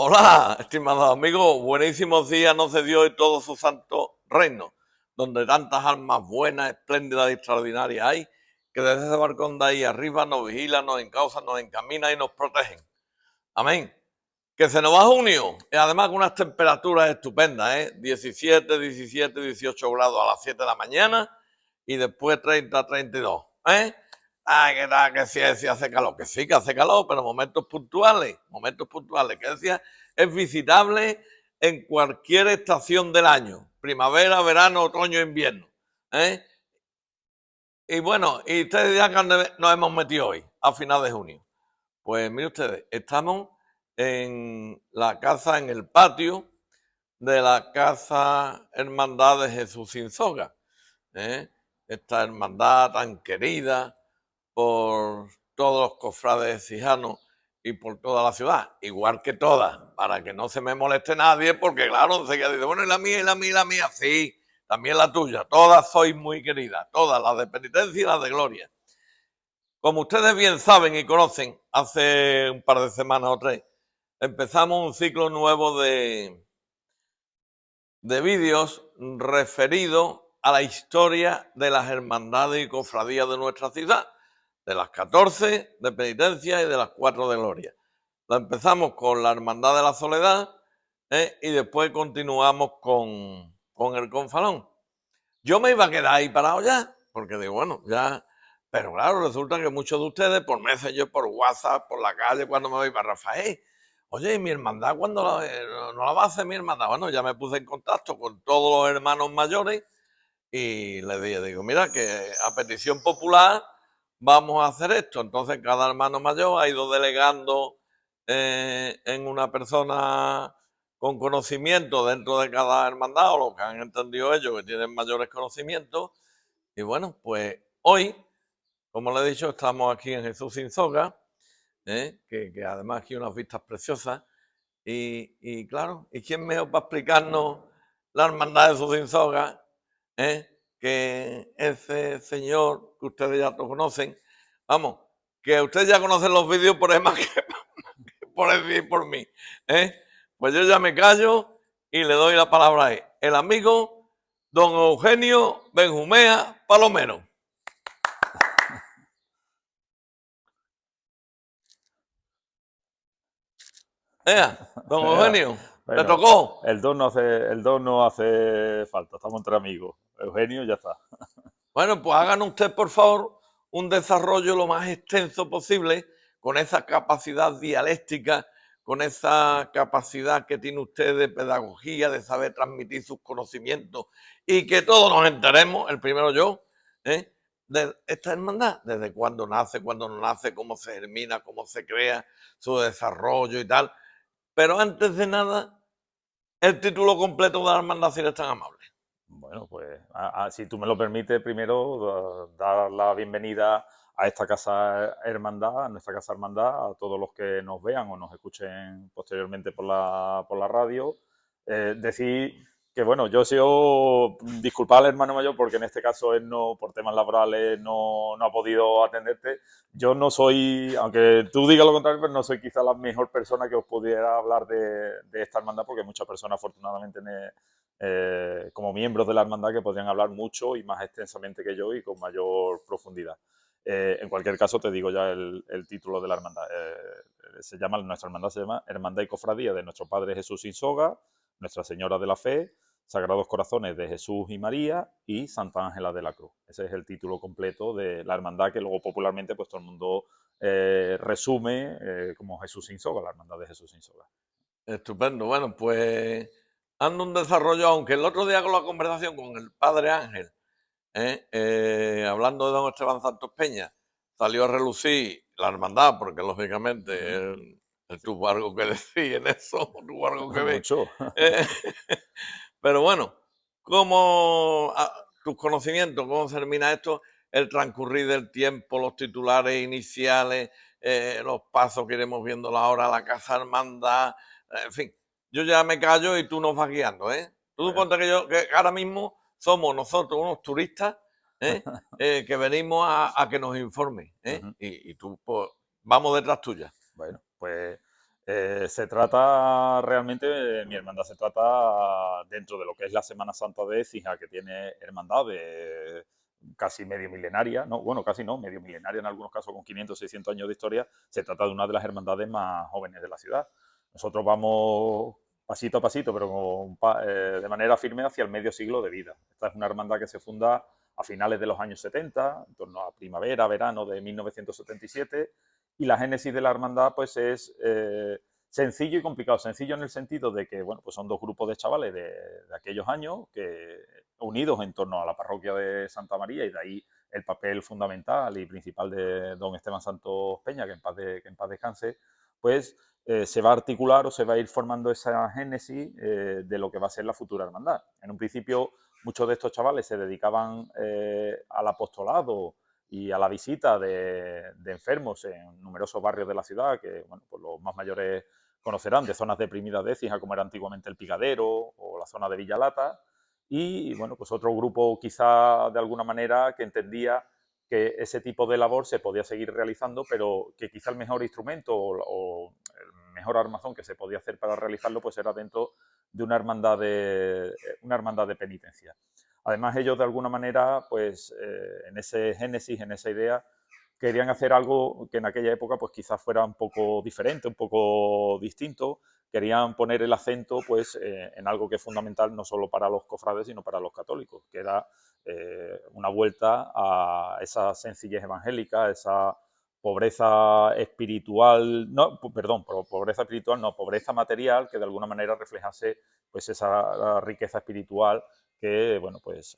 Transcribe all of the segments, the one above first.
Hola, estimados amigos, buenísimos días nos dio Dios y todo su santo reino, donde tantas almas buenas, espléndidas y extraordinarias hay, que desde ese balcón de ahí arriba nos vigilan, nos encausan, nos encaminan y nos protegen. Amén. Que se nos va junio, y además con unas temperaturas estupendas, 17, 17, 18 grados a las 7 de la mañana y después 30, 32, ¿eh? Ay, que tal, que sí hace calor, que sí que hace calor, pero momentos puntuales, que decía, es visitable en cualquier estación del año, primavera, verano, otoño, invierno, ¿eh? Y bueno, y ustedes ya que nos hemos metido hoy, a final de junio. Pues mire ustedes, estamos en la casa, en el patio de la Casa Hermandad de Jesús sin Soga, ¿eh? Esta hermandad tan querida por todos los cofrades cijanos y por toda la ciudad, igual que todas, para que no se me moleste nadie, porque claro, enseguida dice, bueno, y la mía, y la mía, y la mía, sí, también la tuya, todas sois muy queridas, todas, las de penitencia y las de gloria. Como ustedes bien saben y conocen, hace un par de semanas o tres, empezamos un ciclo nuevo de vídeos referidos a la historia de las hermandades y cofradías de nuestra ciudad, de las 14 de penitencia y de las 4 de gloria. La empezamos con la Hermandad de la Soledad, y después continuamos con el Confalón. Yo me iba a quedar ahí parado ya, porque digo, bueno, ya. Pero claro, resulta que muchos de ustedes, por Messenger, por WhatsApp, por la calle, cuando me voy para Rafael, oye, ¿y mi hermandad cuando no la va a hacer mi hermandad? Bueno, ya me puse en contacto con todos los hermanos mayores y les dije, digo, mira, que a petición popular vamos a hacer esto. Entonces cada hermano mayor ha ido delegando en una persona con conocimiento dentro de cada hermandad, o lo que han entendido ellos, que tienen mayores conocimientos. Y bueno, pues hoy, como les he dicho, estamos aquí en Jesús sin Soga, que además aquí unas vistas preciosas. Y claro, ¿y quién mejor para explicarnos la hermandad de Jesús sin Soga? Que ese señor que ustedes ya lo conocen. Vamos, que ustedes ya conocen los vídeos por demás que por decir por mí. ¿eh? Pues yo ya me callo y le doy la palabra a él. El amigo don Eugenio Benjumea Palomero. Don Eugenio, te Bueno, tocó. el don no hace falta, estamos entre amigos. Eugenio, ya está. Bueno, pues hagan usted, por favor, un desarrollo lo más extenso posible, con esa capacidad dialéctica, con esa capacidad que tiene usted de pedagogía, de saber transmitir sus conocimientos y que todos nos enteremos, el primero yo, de esta hermandad, desde cuándo nace, cuándo no nace, cómo se germina, cómo se crea, su desarrollo y tal. Pero antes de nada, el título completo de la hermandad, si eres tan amable. Bueno, pues si tú me lo permites, primero dar la bienvenida a esta casa hermandad, a nuestra casa hermandad, a todos los que nos vean o nos escuchen posteriormente por la radio. Decir que, bueno, yo he sido, disculpar al hermano mayor porque en este caso él no, por temas laborales, no ha podido atenderte. Yo no soy, aunque tú digas lo contrario, pero no soy quizá la mejor persona que os pudiera hablar de esta hermandad, porque muchas personas afortunadamente como miembros de la hermandad que podrían hablar mucho y más extensamente que yo y con mayor profundidad. En cualquier caso, te digo ya el título de la hermandad. Nuestra hermandad se llama Hermandad y Cofradía de nuestro Padre Jesús sin Soga, Nuestra Señora de la Fe, Sagrados Corazones de Jesús y María y Santa Ángela de la Cruz. Ese es el título completo de la hermandad que luego popularmente pues todo el mundo resume como Jesús sin Soga, la hermandad de Jesús sin Soga. Estupendo. Bueno, pues ando un desarrollo, aunque el otro día con la conversación con el padre Ángel, hablando de don Esteban Santos Peña, salió a relucir la hermandad, porque lógicamente él tuvo algo que decir en eso, tuvo algo que ver. Mucho. Eh, pero bueno, ¿cómo tus conocimientos, cómo se termina esto? El transcurrir del tiempo, los titulares iniciales, los pasos que iremos viendo ahora, la casa hermandad, en fin, yo ya me callo y tú nos vas guiando, ¿eh? Tú Bueno. suponte que ahora mismo somos nosotros unos turistas, que venimos a que nos informe, Uh -huh. y tú, pues, vamos detrás tuya. Bueno, pues Se trata realmente, mi hermandad se trata dentro de lo que es la Semana Santa de Écija, que tiene hermandad de casi medio milenaria, no, bueno, casi no, medio milenaria en algunos casos con 500, 600 años de historia, se trata de una de las hermandades más jóvenes de la ciudad. Nosotros vamos pasito a pasito, pero de manera firme hacia el medio siglo de vida. Esta es una hermandad que se funda a finales de los años 70, en torno a primavera, verano de 1977, y la génesis de la hermandad pues es sencillo y complicado. Sencillo en el sentido de que bueno, pues son dos grupos de chavales de aquellos años que unidos en torno a la parroquia de Santa María, y de ahí el papel fundamental y principal de don Esteban Santos Peña, que en paz descanse, pues se va a articular o se va a ir formando esa génesis de lo que va a ser la futura hermandad. En un principio muchos de estos chavales se dedicaban al apostolado y a la visita de enfermos en numerosos barrios de la ciudad, que bueno, pues los más mayores conocerán, de zonas deprimidas de Écija, como era antiguamente el Pigadero o la zona de Villalata, y bueno, pues otro grupo quizá de alguna manera que entendía que ese tipo de labor se podía seguir realizando, pero que quizá el mejor instrumento o el mejor armazón que se podía hacer para realizarlo pues era dentro de una hermandad de penitencia. Además, ellos de alguna manera, pues en ese génesis, en esa idea, querían hacer algo que en aquella época pues quizás fuera un poco diferente, un poco distinto. Querían poner el acento pues en algo que es fundamental no solo para los cofrades, sino para los católicos, que era una vuelta a esa sencillez evangélica, a esa pobreza espiritual, no, perdón, pobreza espiritual, no, pobreza material, que de alguna manera reflejase pues esa riqueza espiritual que, bueno, pues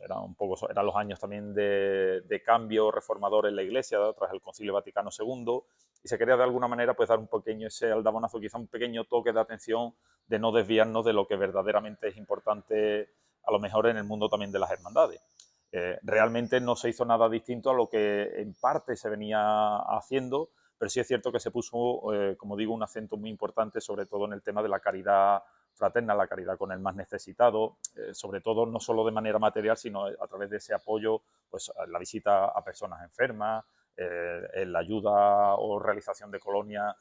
eran los años también de cambio reformador en la Iglesia tras el Concilio Vaticano II, y se quería de alguna manera pues dar un pequeño ese aldabonazo, quizá un pequeño toque de atención, de no desviarnos de lo que verdaderamente es importante a lo mejor en el mundo también de las hermandades. Realmente no se hizo nada distinto a lo que en parte se venía haciendo, pero sí es cierto que se puso, como digo, un acento muy importante, sobre todo en el tema de la caridad fraterna, la caridad con el más necesitado, sobre todo no solo de manera material, sino a través de ese apoyo, pues la visita a personas enfermas, en la ayuda o realización de colonias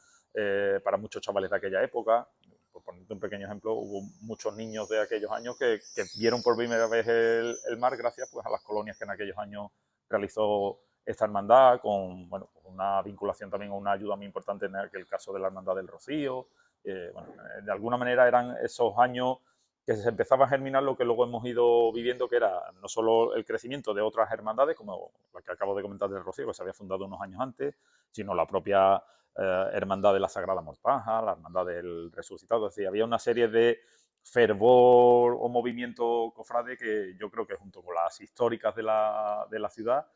para muchos chavales de aquella época. Por ponerte un pequeño ejemplo, hubo muchos niños de aquellos años que vieron por primera vez el mar gracias pues, a las colonias que en aquellos años realizó esta hermandad, con bueno, una vinculación también a una ayuda muy importante en aquel caso de la Hermandad del Rocío. Bueno, de alguna manera eran esos años que se empezaba a germinar lo que luego hemos ido viviendo, que era no solo el crecimiento de otras hermandades, como la que acabo de comentar del Rocío, que se había fundado unos años antes, sino la propia Hermandad de la Sagrada Mortaja, la Hermandad del Resucitado. Es decir, había una serie de fervor o movimiento cofrade que yo creo que junto con las históricas de la ciudad,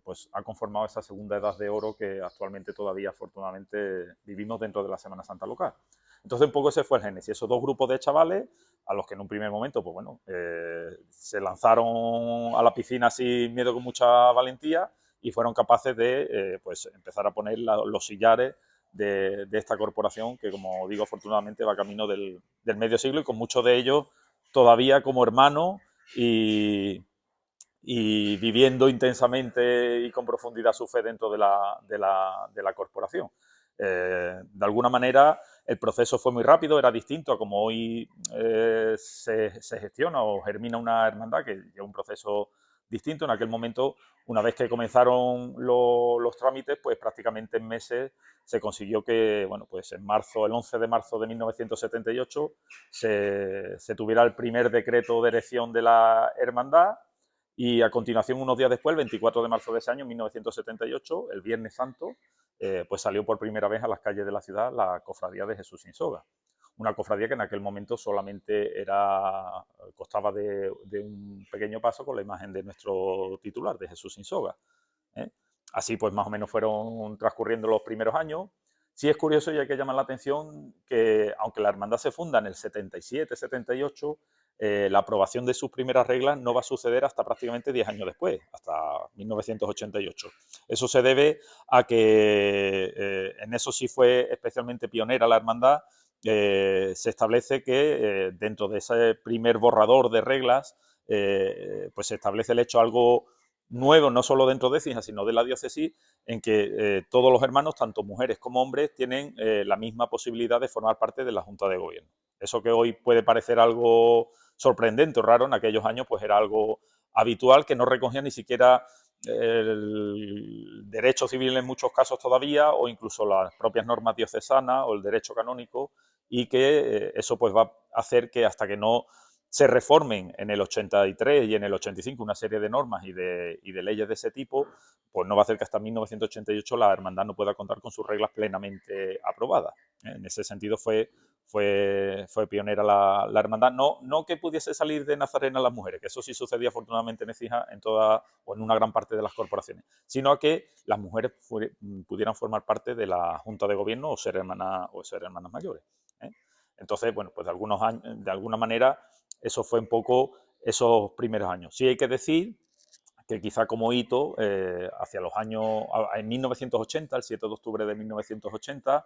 pues ha conformado esa segunda edad de oro que actualmente todavía afortunadamente vivimos dentro de la Semana Santa local. Entonces un poco ese fue el génesis, esos dos grupos de chavales a los que en un primer momento, pues bueno, se lanzaron a la piscina sin miedo, con mucha valentía, y fueron capaces de pues empezar a poner los sillares de esta corporación que, como digo, afortunadamente va camino del medio siglo, y con muchos de ellos todavía como hermanos y viviendo intensamente y con profundidad su fe dentro de la corporación. De alguna manera el proceso fue muy rápido, era distinto a como hoy se gestiona o germina una hermandad, que lleva un proceso distinto. En aquel momento, una vez que comenzaron los trámites, pues prácticamente en meses se consiguió que, bueno, pues en marzo, el 11 de marzo de 1978, se tuviera el primer decreto de erección de la hermandad, y a continuación, unos días después, el 24 de marzo de ese año, 1978, el Viernes Santo, pues salió por primera vez a las calles de la ciudad la Cofradía de Jesús sin soga. Una cofradía que en aquel momento solamente constaba de un pequeño paso con la imagen de nuestro titular, de Jesús sin soga. ¿eh? Así pues más o menos fueron transcurriendo los primeros años. Sí es curioso y hay que llamar la atención que, aunque la hermandad se funda en el 77, 78, la aprobación de sus primeras reglas no va a suceder hasta prácticamente 10 años después, hasta 1988. Eso se debe a que en eso sí fue especialmente pionera la hermandad. Se establece que dentro de ese primer borrador de reglas, pues se establece el hecho algo nuevo, no solo dentro de Écija, sino de la diócesis, en que todos los hermanos, tanto mujeres como hombres, tienen la misma posibilidad de formar parte de la Junta de Gobierno. Eso que hoy puede parecer algo sorprendente o raro, en aquellos años pues era algo habitual, que no recogía ni siquiera el derecho civil en muchos casos todavía, o incluso las propias normas diocesanas o el derecho canónico, y que eso pues va a hacer que hasta que no se reformen en el 83 y en el 85 una serie de normas y de leyes de ese tipo, pues no va a hacer que hasta 1988 la hermandad no pueda contar con sus reglas plenamente aprobadas. En ese sentido fue pionera la hermandad. No que pudiese salir de Nazarena las mujeres, que eso sí sucedía afortunadamente en Écija en toda o en una gran parte de las corporaciones, sino a que las mujeres pudieran formar parte de la Junta de Gobierno o ser hermanas mayores. ¿eh? Entonces, bueno, pues de alguna manera eso fue un poco esos primeros años. Sí hay que decir que quizá como hito, hacia los años, en 1980, el 7 de octubre de 1980,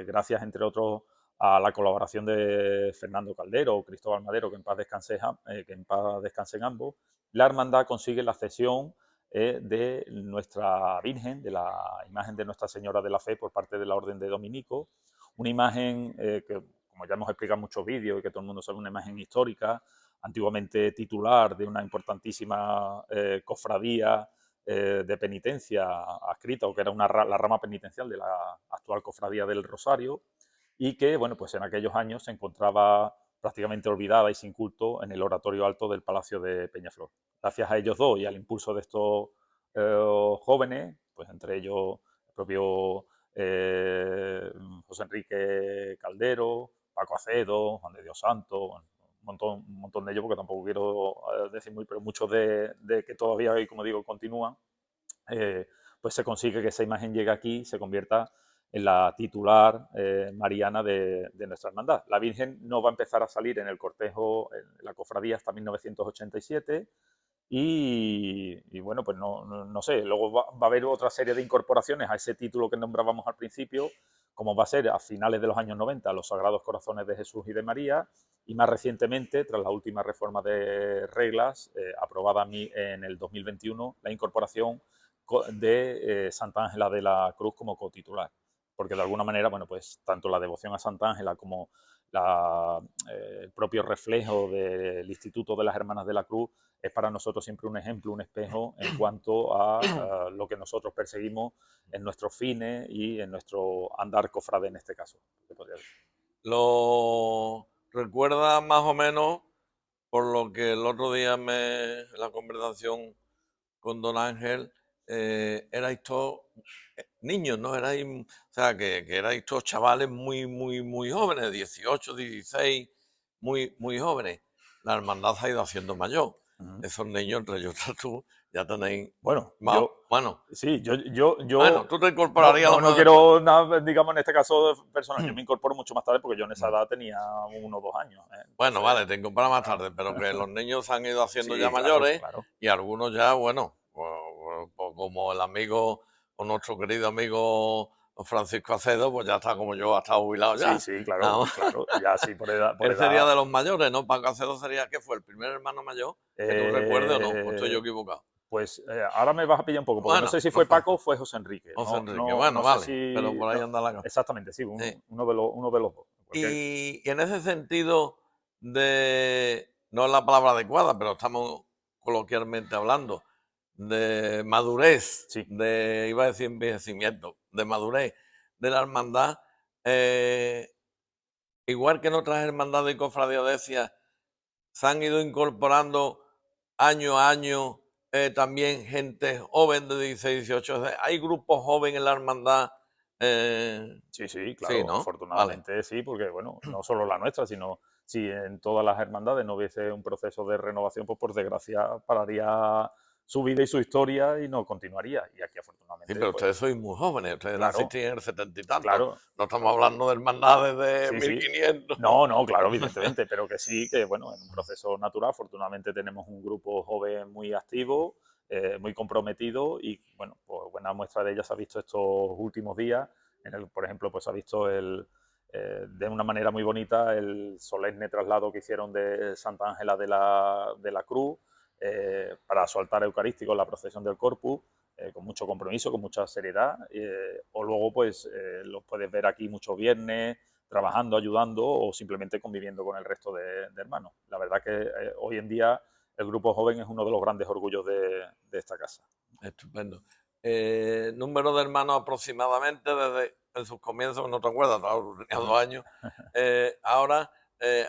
gracias entre otros a la colaboración de Fernando Caldero o Cristóbal Madero, que en paz descansen ambos, la hermandad consigue la cesión de nuestra Virgen, de la imagen de Nuestra Señora de la Fe por parte de la Orden de Dominico, una imagen que, como ya hemos explicado en muchos vídeos y que todo el mundo sabe, una imagen histórica, antiguamente titular de una importantísima cofradía de penitencia adscrita, o que era la rama penitencial de la actual cofradía del Rosario, y que, bueno, pues en aquellos años se encontraba prácticamente olvidada y sin culto en el oratorio alto del Palacio de Peñaflor. Gracias a ellos dos y al impulso de estos jóvenes, pues entre ellos el propio José Enrique Caldero, Paco Acedo, Juan de Dios Santo, bueno, un montón de ellos, porque tampoco quiero decir muy, pero muchos de que todavía hoy, como digo, continúan, pues se consigue que esa imagen llegue aquí y se convierta en la titular mariana de nuestra hermandad. La Virgen no va a empezar a salir en el cortejo, en la cofradía, hasta 1987, y bueno, pues no sé, luego va a haber otra serie de incorporaciones a ese título que nombrábamos al principio, como va a ser a finales de los años 90 los Sagrados Corazones de Jesús y de María, y más recientemente, tras la última reforma de reglas aprobada en el 2021, la incorporación de Santa Ángela de la Cruz como cotitular. Porque de alguna manera, bueno, pues tanto la devoción a Santa Ángela como el propio reflejo del Instituto de las Hermanas de la Cruz es para nosotros siempre un ejemplo, un espejo en cuanto a lo que nosotros perseguimos en nuestros fines y en nuestro andar cofrade en este caso. Lo recuerda más o menos por lo que el otro día en la conversación con don Ángel, erais todos niños, ¿no? O sea, que erais todos chavales muy jóvenes, 18, 16, muy jóvenes. La hermandad se ha ido haciendo mayor. Esos niños, entre ellos tú, ya tenéis Bueno, más, bueno, sí, bueno, tú te incorporarías a lo no mejor después. quiero nada, digamos, en este caso personal. Yo me incorporo mucho más tarde porque yo en esa edad tenía 1 o 2 años. Bueno, Entonces, vale, te incorporas más claro, tarde, pero que los niños se han ido haciendo ya sí, claro, mayores claro. y algunos ya, bueno, pues como el amigo o nuestro querido amigo Francisco Acedo, pues ya está como yo, ha estado jubilado Sí, ya. sí, claro, Nada más. claro. Ya sí, por edad, Él sería de los mayores, ¿no? Paco Acedo sería, ¿qué fue? ¿El primer hermano mayor? Que tú recuerdes o no, o estoy yo eh, equivocado. pues ahora me vas a pillar un poco, porque no Bueno, sé si no fue pasa. Paco o fue José Enrique. José Enrique, No bueno, sé vale, pero si... por ahí anda la cosa. exactamente, sí, Sí. uno de los dos. Y en ese sentido no es la palabra adecuada, pero estamos coloquialmente hablando, de madurez, Sí. iba a decir envejecimiento, de madurez de la hermandad, eh, igual que en otras hermandades y cofradías de Ecija, se han ido incorporando año a año también gente joven de 16, 18. Hay grupos jóvenes en la hermandad. Sí, sí, Sí, claro, ¿no? Vale. afortunadamente sí, porque bueno, no solo la nuestra, sino si en todas las hermandades no hubiese un proceso de renovación, pues por desgracia pararía su vida y su historia y no continuaría. Y aquí Sí, afortunadamente, pero pues ustedes sois muy jóvenes, ustedes claro, nacisteis en el 70 y tanto. claro, No estamos hablando de hermandades de sí, sí. 1500. No, claro, evidentemente, pero que sí, que bueno, en un proceso natural, afortunadamente tenemos un grupo joven muy activo, muy comprometido y bueno, pues buena muestra de ella se ha visto estos últimos días, por ejemplo, pues se ha visto de una manera muy bonita el solemne traslado que hicieron de Santa Ángela de la Cruz, para su altar eucarístico, la procesión del Corpus, con mucho compromiso, con mucha seriedad, o luego pues los puedes ver aquí muchos viernes, trabajando, ayudando o simplemente conviviendo con el resto de hermanos. La verdad que hoy en día el grupo joven es uno de los grandes orgullos de esta casa. Estupendo. Número de hermanos aproximadamente desde en sus comienzos, no te acuerdas, no, tenía 2 años. Ahora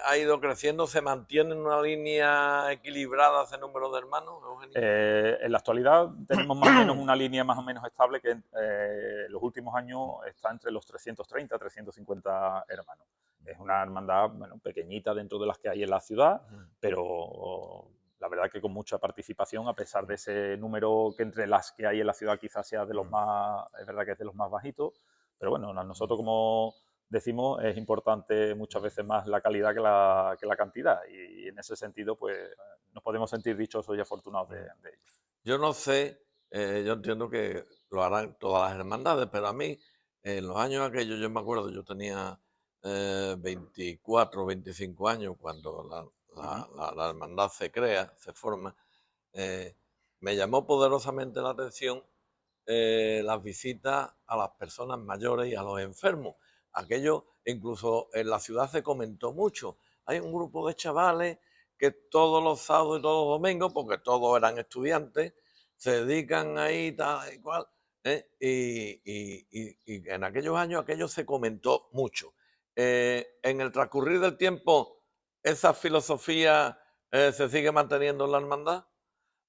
ha ido creciendo, ¿se mantiene en una línea equilibrada ese número de hermanos, Eugenio? En la actualidad tenemos más o menos una línea más o menos estable que en los últimos años está entre los 330 350 hermanos. Es una hermandad, bueno, pequeñita dentro de las que hay en la ciudad, pero la verdad que con mucha participación, a pesar de ese número que entre las que hay en la ciudad quizás sea de los más, es verdad que es de los más bajitos, pero bueno, nosotros como decimos, es importante muchas veces más la calidad que la cantidad, y en ese sentido pues nos podemos sentir dichosos y afortunados de ello. Yo no sé, yo entiendo que lo harán todas las hermandades, pero a mí, en los años aquellos, yo me acuerdo, yo tenía 24, 25 años cuando la hermandad se crea, se forma, eh, me llamó poderosamente la atención las visitas a las personas mayores y a los enfermos. Aquello, incluso en la ciudad se comentó mucho. Hay un grupo de chavales que todos los sábados y todos los domingos, porque todos eran estudiantes, se dedican ahí tal y cual. Y en aquellos años aquello se comentó mucho. En el transcurrir del tiempo, ¿esa filosofía se sigue manteniendo en la hermandad?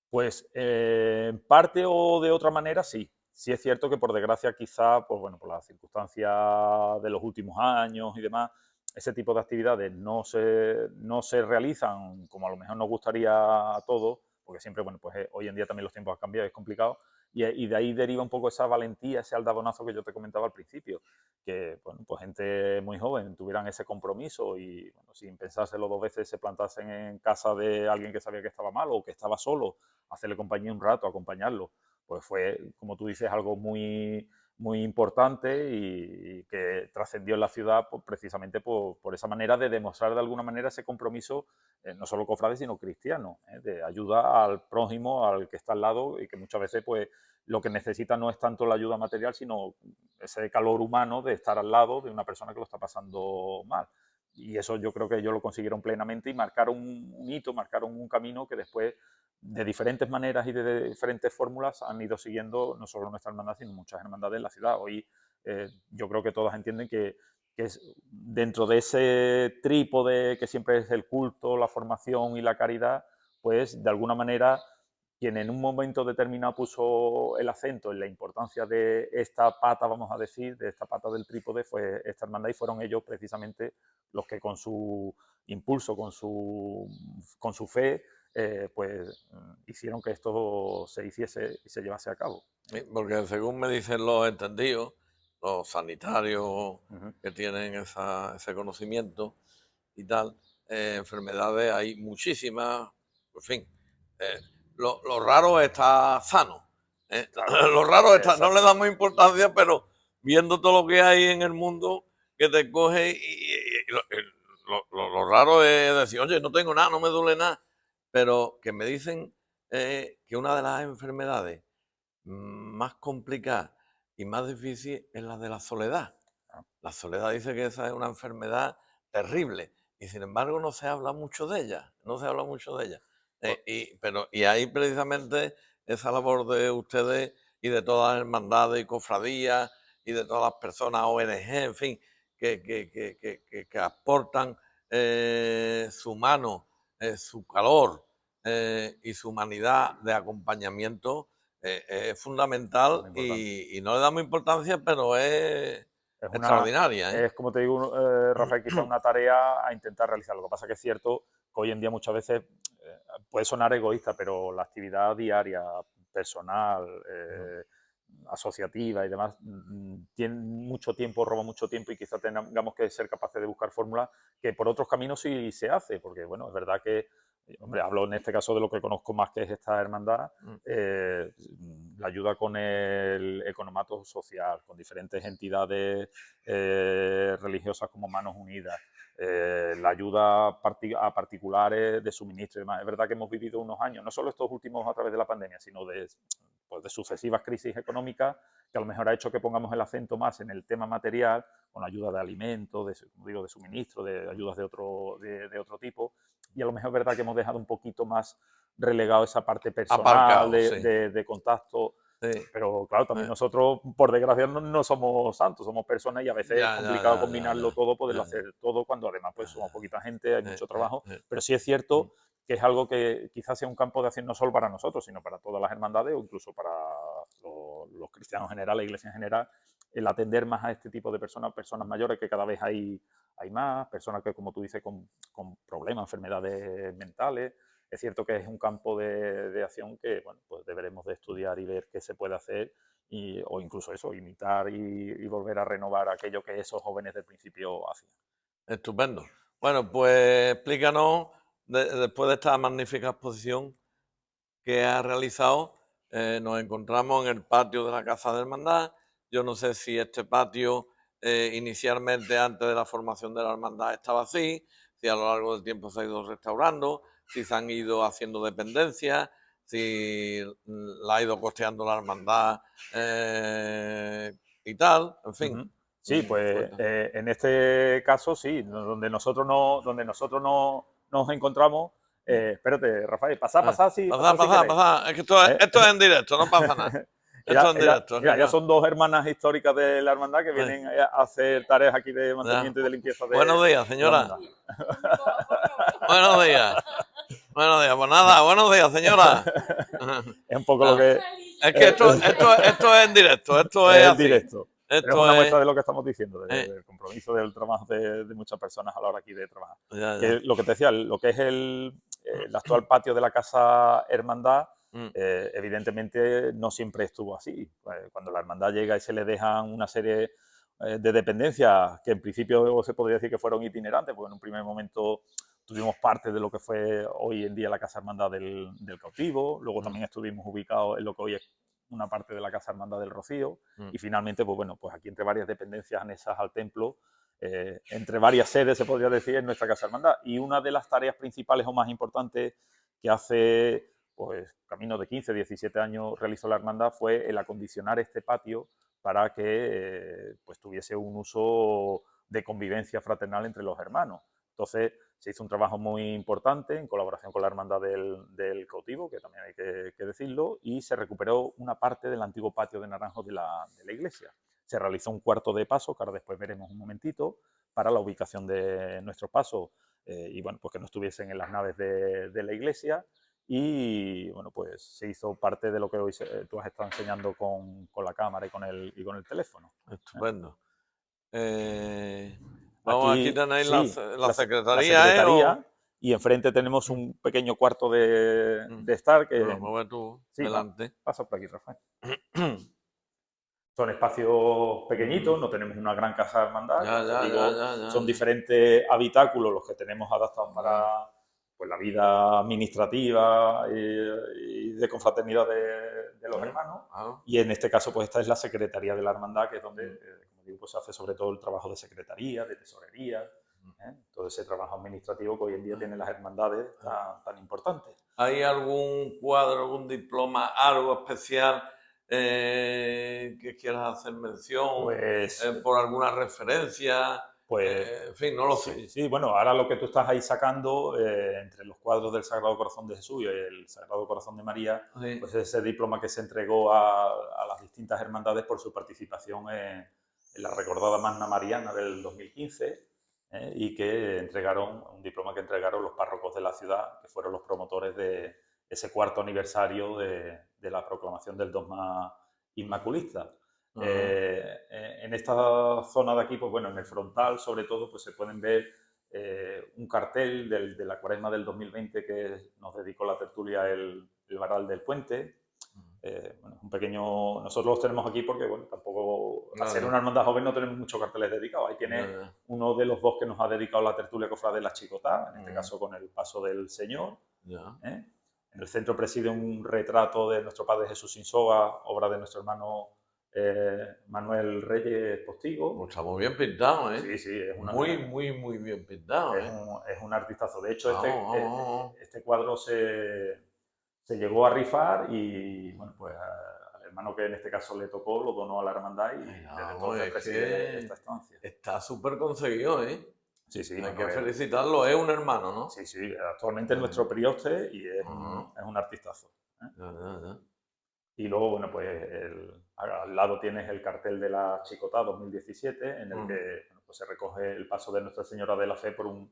Pues en parte o de otra manera sí. Sí es cierto que por desgracia quizá, pues bueno, por las circunstancias de los últimos años y demás, ese tipo de actividades no se realizan como a lo mejor nos gustaría a todos, porque siempre, bueno, pues hoy en día también los tiempos han cambiado, es complicado, y de ahí deriva un poco esa valentía, ese aldabonazo que yo te comentaba al principio, que, bueno, pues gente muy joven tuvieran ese compromiso y, bueno, sin pensárselo 2 veces, se plantasen en casa de alguien que sabía que estaba mal o que estaba solo, hacerle compañía un rato, acompañarlo, pues fue, como tú dices, algo muy, muy importante y que trascendió en la ciudad pues, precisamente por esa manera de demostrar de alguna manera ese compromiso, no solo cofrade, sino cristiano, de ayuda al prójimo, al que está al lado y que muchas veces pues lo que necesita no es tanto la ayuda material, sino ese calor humano de estar al lado de una persona que lo está pasando mal. Y eso yo creo que ellos lo consiguieron plenamente y marcaron un hito, marcaron un camino que después de diferentes maneras y de diferentes fórmulas han ido siguiendo no solo nuestra hermandad, sino muchas hermandades de la ciudad. Hoy yo creo que todas entienden que es dentro de ese trípode que siempre es el culto, la formación y la caridad, pues de alguna manera quien en un momento determinado puso el acento en la importancia de esta pata, vamos a decir, de esta pata del trípode, fue esta hermandad y fueron ellos precisamente los que con su impulso, con su fe, pues hicieron que esto se hiciese y se llevase a cabo. Sí, porque según me dicen los entendidos, los sanitarios Ujú. que tienen ese conocimiento y tal, enfermedades hay muchísimas, en fin, eh, lo raro está sano. Lo raro está, no le Exacto. damos importancia, pero viendo todo lo que hay en el mundo que te coge lo raro es decir, oye, no tengo nada, no me duele nada, pero que me dicen que una de las enfermedades más complicada y más difícil es la de la soledad. Ah, La soledad dice que esa es una enfermedad terrible y sin embargo no se habla mucho de ella, no se habla mucho de ella. pues, Y ahí precisamente esa labor de ustedes y de todas las hermandades y cofradías y de todas las personas, ONG, en fin, que aportan su mano, su calor y su humanidad de acompañamiento es fundamental muy importante. y no le damos importancia, pero es extraordinaria, ¿eh? Es como te digo, Rafael, quizá una tarea a intentar realizar. Lo que pasa que es cierto que hoy en día muchas veces puede sonar egoísta, pero la actividad diaria, personal, asociativa y demás, tiene mucho tiempo, roba mucho tiempo y quizá tengamos que ser capaces de buscar fórmulas que por otros caminos sí se hace, porque bueno, es verdad que hombre, hablo en este caso de lo que conozco más, que es esta hermandad, Mm. la ayuda con el economato social, con diferentes entidades religiosas como Manos Unidas, la ayuda a particulares de suministro y demás. Es verdad que hemos vivido unos años, no solo estos últimos a través de la pandemia, sino pues de sucesivas crisis económicas, que a lo mejor ha hecho que pongamos el acento más en el tema material, con ayuda de alimentos, como digo, de suministro, de ayudas de otro tipo, y a lo mejor es verdad que hemos dejado un poquito más relegado esa parte personal Aparcado, sí. de contacto, Sí. pero claro, también nosotros, por desgracia, no somos santos, somos personas y a veces es Ya, ya, complicado ya, ya, combinarlo ya, todo, poderlo ya, ya, hacer todo, cuando además pues ya, somos ya. poquita gente, hay mucho trabajo, pero sí es Mm. cierto que es algo que quizás sea un campo de acción no solo para nosotros, sino para todas las hermandades o incluso para los cristianos en general, la iglesia en general, el atender más a este tipo de personas, personas mayores, que cada vez hay más, personas que, como tú dices, con problemas, enfermedades mentales. Es cierto que es un campo de acción que, bueno, pues deberemos de estudiar y ver qué se puede hacer, o incluso eso, imitar y volver a renovar aquello que esos jóvenes del principio hacían. Estupendo. Bueno, pues explícanos, después de esta magnífica exposición que has realizado, nos encontramos en el patio de la Casa de Hermandad. Yo no sé si este patio inicialmente, antes de la formación de la hermandad, estaba así, si a lo largo del tiempo se ha ido restaurando, si se han ido haciendo dependencias, si la ha ido costeando la hermandad y tal, en fin. Ujú. Sí, pues Cuenta. en este caso sí, donde nosotros no nos encontramos. Espérate, Rafael, sí, Pasad, pasad si pasad, queréis. pasad. Es que esto es en directo, no pasa nada. Esto es en directo, es que Mira, ya claro. son dos hermanas históricas de la hermandad que Ay, vienen a hacer tareas aquí de ya. mantenimiento y de limpieza Buenos días, de la señora. hermandad. Buenos días. Buenos días. Pues nada, buenos días, señora. Es un poco lo Ah, que es que esto es en directo, esto es es el así. directo. Pero es Esto una es. muestra de lo que estamos diciendo, eh, del compromiso, del trabajo de muchas personas a la hora aquí de trabajar. ya, Que ya. lo que te decía, lo que es el actual patio de la Casa Hermandad, Mm, evidentemente no siempre estuvo así. Cuando la hermandad llega y se le dejan una serie de dependencias que en principio se podría decir que fueron itinerantes, porque en un primer momento tuvimos parte de lo que fue hoy en día la Casa Hermandad del Cautivo, luego mm, también estuvimos ubicados en lo que hoy es una parte de la Casa Hermandad del Rocío, mm. y finalmente, pues bueno, pues aquí entre varias dependencias anexas al templo, entre varias sedes, se podría decir, en nuestra Casa Hermandad. Y una de las tareas principales o más importantes que hace, pues, camino de 15, 17 años realizó la Hermandad fue el acondicionar este patio para que pues tuviese un uso de convivencia fraternal entre los hermanos. Entonces, se hizo un trabajo muy importante en colaboración con la Hermandad del Cautivo, que también hay que decirlo, y se recuperó una parte del antiguo patio de naranjos de la iglesia. Se realizó un cuarto de paso, que ahora después veremos un momentito, para la ubicación de nuestros pasos, y bueno, pues que no estuviesen en las naves de la iglesia. Y bueno, pues se hizo parte de lo que hoy tú has estado enseñando con la cámara y con el teléfono. ¿Eh? Estupendo. Eh, vamos, aquí Aquí tenéis sí, la la secretaría, ¿eh? secretaría, y enfrente tenemos un pequeño cuarto Mm, de estar me lo que mueves tú sí, delante. pasa por aquí, Rafael. Son espacios pequeñitos, no tenemos una gran casa de hermandad, Ya, como te ya, ya, digo, ya, ya, son ya. diferentes habitáculos los que tenemos adaptados Ya, para pues, la vida administrativa y de confraternidad de los claro, hermanos. claro. Y en este caso, pues esta es la Secretaría de la Hermandad, que es donde, Mm, como digo, pues se hace sobre todo el trabajo de secretaría, de tesorería, mm. todo ese trabajo administrativo que hoy en día tienen las hermandades tan importantes. ¿Hay algún cuadro, algún diploma, algo especial que quieras hacer mención Pues por alguna referencia? Pues En fin, no lo sé. sí, sí, bueno, ahora lo que tú estás ahí sacando entre los cuadros del Sagrado Corazón de Jesús y el Sagrado Corazón de María, Sí. pues ese diploma que se entregó a las distintas hermandades por su participación en la recordada Magna Mariana del 2015, y que entregaron, un diploma que entregaron los párrocos de la ciudad, que fueron los promotores de ese cuarto aniversario de la proclamación del dogma inmaculista. Ajá. En esta zona de aquí, pues bueno, en el frontal sobre todo, pues se pueden ver un cartel de la Cuaresma del 2020 que nos dedicó la tertulia el Varal del Puente. Bueno, un pequeño... Nosotros los tenemos aquí porque, bueno, tampoco... Al Ya, ser ya, una hermandad joven no tenemos muchos carteles dedicados. Ahí ya, tiene ya. uno de los dos que nos ha dedicado la tertulia cofrade de la Chicotá, en este Mm, caso con el paso del Señor. Ya. ¿eh? En el centro preside un retrato de nuestro Padre Jesús sin soga, obra de nuestro hermano Manuel Reyes Postigo. Pues está muy bien pintado, ¿eh? Sí, sí, es muy bien pintado, ¿eh? es un artistazo. De hecho, Vamos. este cuadro se llegó a rifar y, bueno, pues al hermano que en este caso le tocó lo donó a la hermandad y Ay, desde vamos, entonces es preside que esta estancia. está súper conseguido, ¿eh? Sí, sí, Hay que Manuel. felicitarlo, es un hermano, ¿no? Sí, sí, actualmente es nuestro prioste y Ajá. es un artistazo. ¿eh? Ya. Y luego, bueno, pues al lado tienes el cartel de la Chicotá 2017, en el que bueno, pues se recoge el paso de Nuestra Señora de la Fe por uno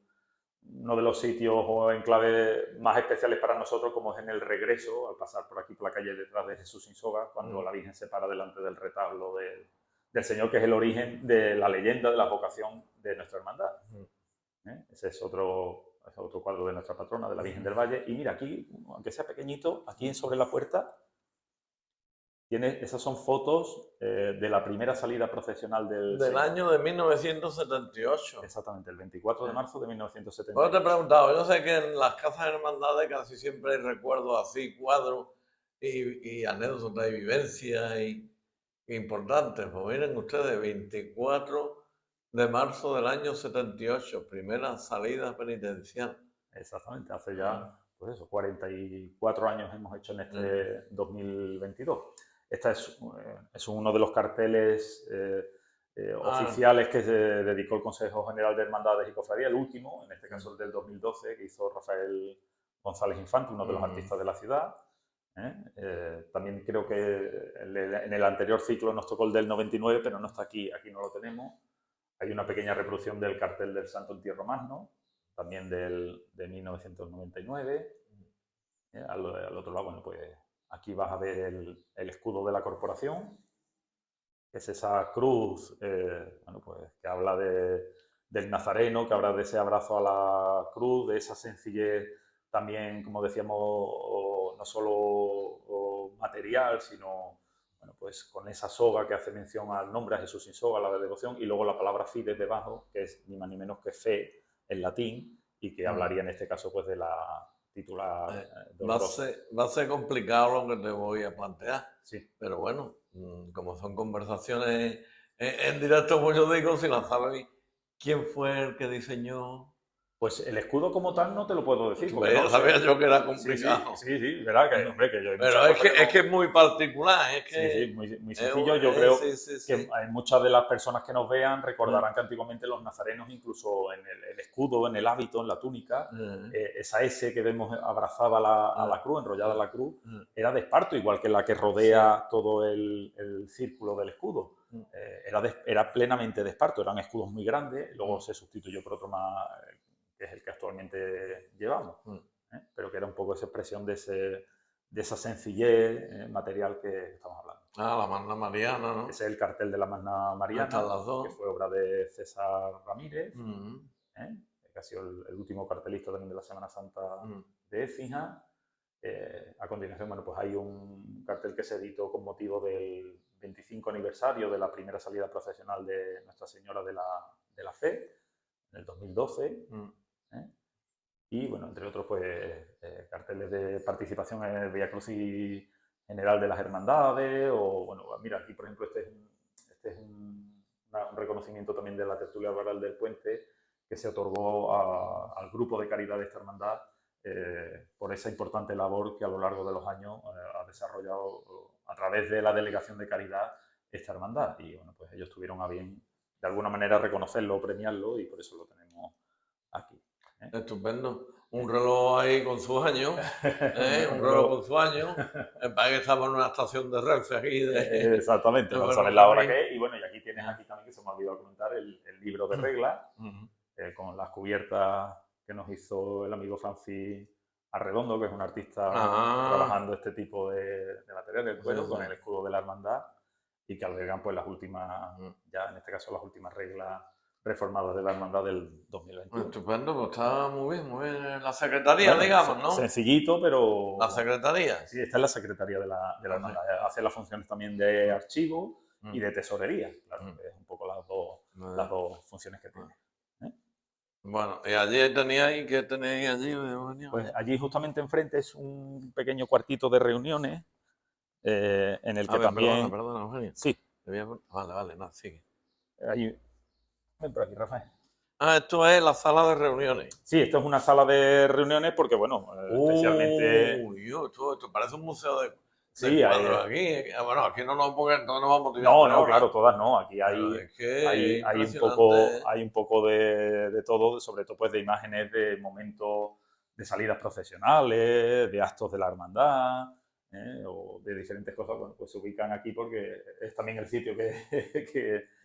de los sitios o enclaves más especiales para nosotros, como es en el regreso, al pasar por aquí por la calle detrás de Jesús sin soga, cuando la Virgen se para delante del retablo del Señor, que es el origen de la leyenda de la vocación de nuestra hermandad. Ese es otro cuadro de nuestra patrona, de la Virgen del Valle. Y mira, aquí, aunque sea pequeñito, aquí sobre la puerta, esas son fotos de la primera salida procesional del Del Señor. año de 1978. Exactamente, el 24 de marzo de Pues 1978. te he preguntado, yo sé que en las casas de hermandades casi siempre hay recuerdos así, cuadros y anécdotas y vivencias importantes. Pues miren ustedes, 24 de marzo del año 78, primera salida penitencial. Exactamente, hace ya, pues eso, 44 años hemos hecho en este 2022. Este es uno de los carteles oficiales que se dedicó el Consejo General de Hermandades y Cofradías, el último, en este caso el del 2012, que hizo Rafael González Infante, uno de los artistas de la ciudad. También creo que en el anterior ciclo nos tocó el del 99, pero no está aquí, aquí no lo tenemos. Hay una pequeña reproducción del cartel del Santo Entierro Magno, también de 1999. Al otro lado, bueno, pues aquí vas a ver el escudo de la corporación, que es esa cruz, bueno, pues que habla del Nazareno, que habla de ese abrazo a la cruz, de esa sencillez también, como decíamos, no solo material, sino bueno, pues con esa soga que hace mención al nombre, a Jesús sin soga, la de devoción, y luego la palabra fides debajo, que es ni más ni menos que fe en latín, y que hablaría en este caso pues de la titular dolorosa. Va a ser complicado lo que te voy a plantear, Sí. pero bueno, como son conversaciones en directo, pues yo digo, si la sabéis, ¿quién fue el que diseñó? Pues el escudo como tal no te lo puedo decir, porque Pues no ya lo sabía sé. yo que era Sí, complicado. sí, verdad que, hombre, que yo hay Pero muchas cosas que es que es muy particular, es que Sí, muy sencillo. Yo creo que hay muchas de las personas que nos vean recordarán que antiguamente los nazarenos, incluso en el escudo, en el hábito, en la túnica, esa S que vemos abrazada a la cruz, enrollada a la cruz, era de esparto, igual que la que rodea todo el círculo del escudo. Era plenamente de esparto, eran escudos muy grandes, luego se sustituyó por otro más, que es el que actualmente llevamos, pero que era un poco esa expresión de esa sencillez material que estamos hablando. La Magna Mariana, ¿no? Ese es el cartel de la Magna Mariana, que fue obra de César Ramírez, que ha sido el último cartelista también de la Semana Santa de Écija. A continuación, bueno, pues hay un cartel que se editó con motivo del 25 aniversario de la primera salida procesional de Nuestra Señora de la Fe, en el 2012. Y, bueno, entre otros, pues carteles de participación en el Vía Crucis General de las Hermandades, o, bueno, mira, aquí, por ejemplo, este es un reconocimiento también de la tertulia rural del Puente, que se otorgó al grupo de caridad de esta hermandad por esa importante labor que a lo largo de los años ha desarrollado a través de la Delegación de Caridad esta hermandad. Y, bueno, pues ellos tuvieron a bien, de alguna manera, reconocerlo o premiarlo, y por eso lo tenemos aquí. Estupendo. Un reloj ahí con sus años, un reloj con sus años. Para que estamos en una estación de Renfe aquí. Exactamente, no sabes la hora que es. Y bueno, y aquí tienes aquí también, que se me ha olvidado comentar, el libro de reglas, con las cubiertas que nos hizo el amigo Francis Arredondo, que es un artista trabajando este tipo de material, el cuero, con el escudo de la hermandad, y que albergan pues las últimas, ya en este caso las últimas reglas reformadas de la hermandad del 2021. Estupendo, pues está muy bien. La secretaría, bueno, digamos, ¿no? Sencillito, pero... ¿La secretaría? Sí, esta es la secretaría de la hermandad. Hace las funciones también de archivo y de tesorería. Claro, es un poco las dos funciones que tiene. Bueno, y allí teníais, ¿qué tenéis allí? Pues allí justamente enfrente es un pequeño cuartito de reuniones en el A que ver, perdona, también, perdona, Eugenio. sí, Vale, vale, no, sigue. hay, ven por aquí, Rafael. Ah, esto es la sala de reuniones. Sí, esto es una sala de reuniones porque, bueno, especialmente, Esto parece un museo de sí, cuadros aquí. Bueno, aquí no nos, porque no nos vamos a tirar no, 3 horas. claro, todas no, aquí Pero es que es impresionante. hay un poco de todo, sobre todo pues de imágenes de momentos de salidas profesionales, de actos de la hermandad, o de diferentes cosas, bueno, pues se ubican aquí porque es también el sitio que,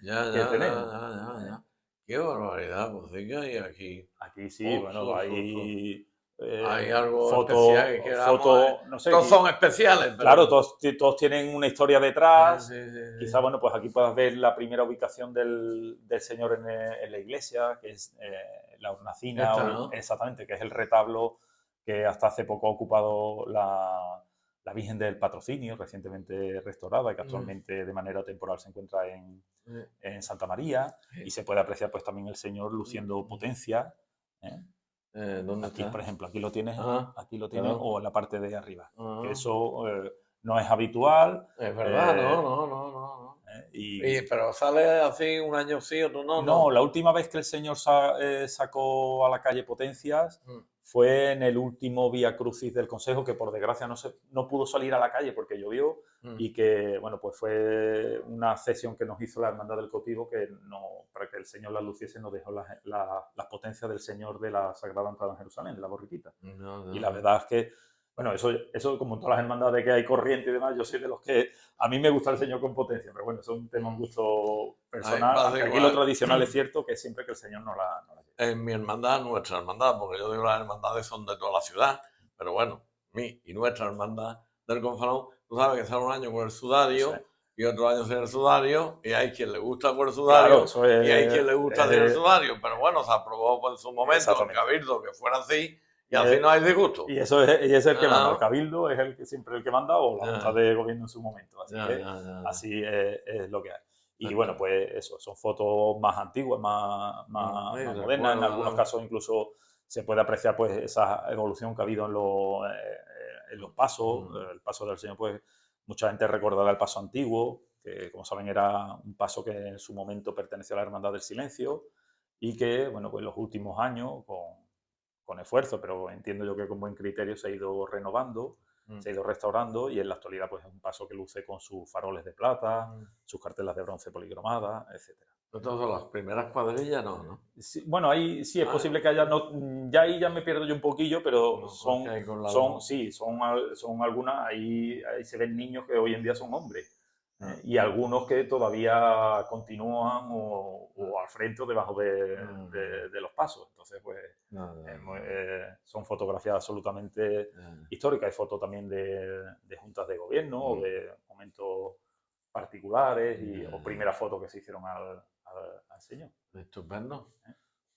Ya, que ya, ya, tenemos. ya, ya, ¿Eh? ya. Qué barbaridad, pues sí que hay aquí. Aquí sí, Oh, bueno, hay Hay algo especial que fotos, queramos. no sé, Todos son especiales, claro, pero. todos tienen una historia Sí, detrás. sí, sí, Quizá, sí. bueno, pues aquí puedas ver la primera ubicación del Señor en la iglesia, que es la hornacina, Esta, ¿no? exactamente, que es el retablo que hasta hace poco ha ocupado la Virgen del Patrocinio, recientemente restaurada, y que Mm, actualmente de manera temporal se encuentra eh, en Santa María, y sí. se puede apreciar pues también el Señor luciendo Mm, potencia. ¿Eh? ¿Dónde Aquí, por está? ejemplo, Ah, aquí lo tienes, perdón. o en la parte de arriba. Que Ah, eso no es habitual. es verdad, no, eh, no, no, no, no. y Pero sale así un año sí, otro no, no, no. la última vez que el señor sacó a la calle Potencias Mm, fue en el último Vía Crucis del Consejo, que por desgracia no pudo salir a la calle porque llovió, mm. y que, bueno, pues fue una cesión que nos hizo la Hermandad del Cautivo, que no, para que el Señor la luciese nos dejó las potencias del Señor de la Sagrada Entrada en Jerusalén, de la borriquita. No, Y no, la no. verdad es que, bueno, eso como en todas las hermandades que hay corriente y demás, yo soy de los que a mí me gusta el Señor con potencia, pero bueno, eso es un tema, un Mm. gusto Ahí personal, pasa aunque aquí lo igual. tradicional es cierto que es siempre que el Señor no la lleve. En mi hermandad, nuestra hermandad, porque yo digo las hermandades son de toda la ciudad, pero bueno, mi y nuestra hermandad del Confalón, tú sabes que sale un año con el Eso es. sudario y otro año sin el sudario, y hay quien le gusta con el Claro, sudario eso y hay quien le gusta sin el es sudario, pero bueno, se aprobó por su momento en exactamente. Cabildo que fuera así y Y, así no hay disgusto. y eso es el que manda. El Ah, cabildo es siempre el que manda, o la Junta ya, de Gobierno en su momento. Así ya, que ya, ya, ya. así es lo que hay. Y bueno, Está. pues eso, son fotos más antiguas, Sí, más modernas. En algunos recuerdo. casos incluso se puede apreciar pues esa evolución que ha habido en los pasos. Mm, El paso del Señor, pues mucha gente recordará el paso antiguo, que como saben era un paso que en su momento pertenecía a la Hermandad del Silencio y que, bueno, pues en los últimos años, con esfuerzo, pero entiendo yo que con buen criterio se ha ido renovando, mm, se ha ido restaurando, y en la actualidad pues es un paso que luce con sus faroles de plata, mm. sus cartelas de bronce policromadas, etcétera. Estas son las primeras cuadrillas, no, ¿no? Sí, bueno, ahí sí es Ah, posible que haya, no, ya ahí ya me pierdo yo un poquillo, pero no, porque hay con las son dos. sí, son algunas, ahí se ven niños que hoy en día son hombres, Ah, y algunos que todavía continúan ah, o al frente o debajo ah, de los pasos. Entonces, pues no, no, son fotografías absolutamente no, no. históricas. Hay fotos también de juntas de gobierno o Mm, de momentos particulares ya, o ya. primeras fotos que se hicieron al señor. Estupendo.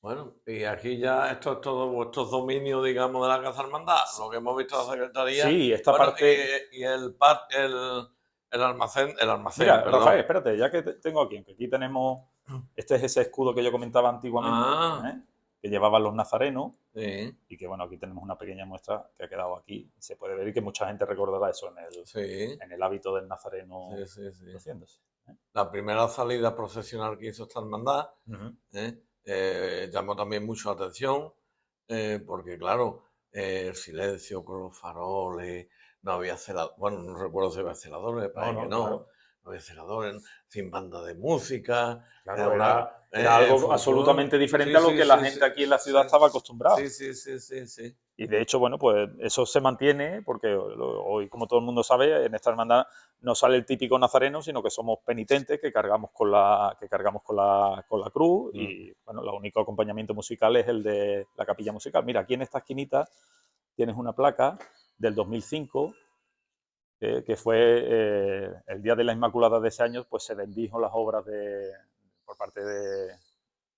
Bueno, y aquí ya esto es todo vuestros dominios, digamos, de la Casa Hermandad, lo que hemos visto en la Secretaría. Sí, esta Bueno, parte. y el almacén, Mira, Rafael, perdón. espérate, ya que tengo aquí, que aquí tenemos. Este es ese escudo que yo comentaba antiguamente, Ah, que llevaban los nazarenos, sí, y que bueno, aquí tenemos una pequeña muestra que ha quedado aquí. Se puede ver y que mucha gente recordará eso sí, en el hábito del nazareno sí, sí, sí. luciéndose. ¿Eh? La primera salida procesional que hizo esta hermandad, Ujú. llamó también mucho la atención, porque claro, el silencio con los faroles, no había celadores, bueno, no recuerdo si había celadores, me No, parece que no, no, claro. no había celadores, sin banda de música, era Claro, una, era algo folclore, absolutamente diferente sí, a lo sí, que la sí, sí, gente aquí en la sí, ciudad estaba acostumbrada. sí, sí, sí, sí, sí. Y de hecho, bueno, pues eso se mantiene porque hoy, como todo el mundo sabe, en esta hermandad no sale el típico nazareno, sino que somos penitentes que cargamos con la cruz, Mm, y bueno, el único acompañamiento musical es el de la capilla musical. Mira, aquí en esta esquinita tienes una placa del 2005 que fue el día de la Inmaculada de ese año, pues se bendijo las obras por parte de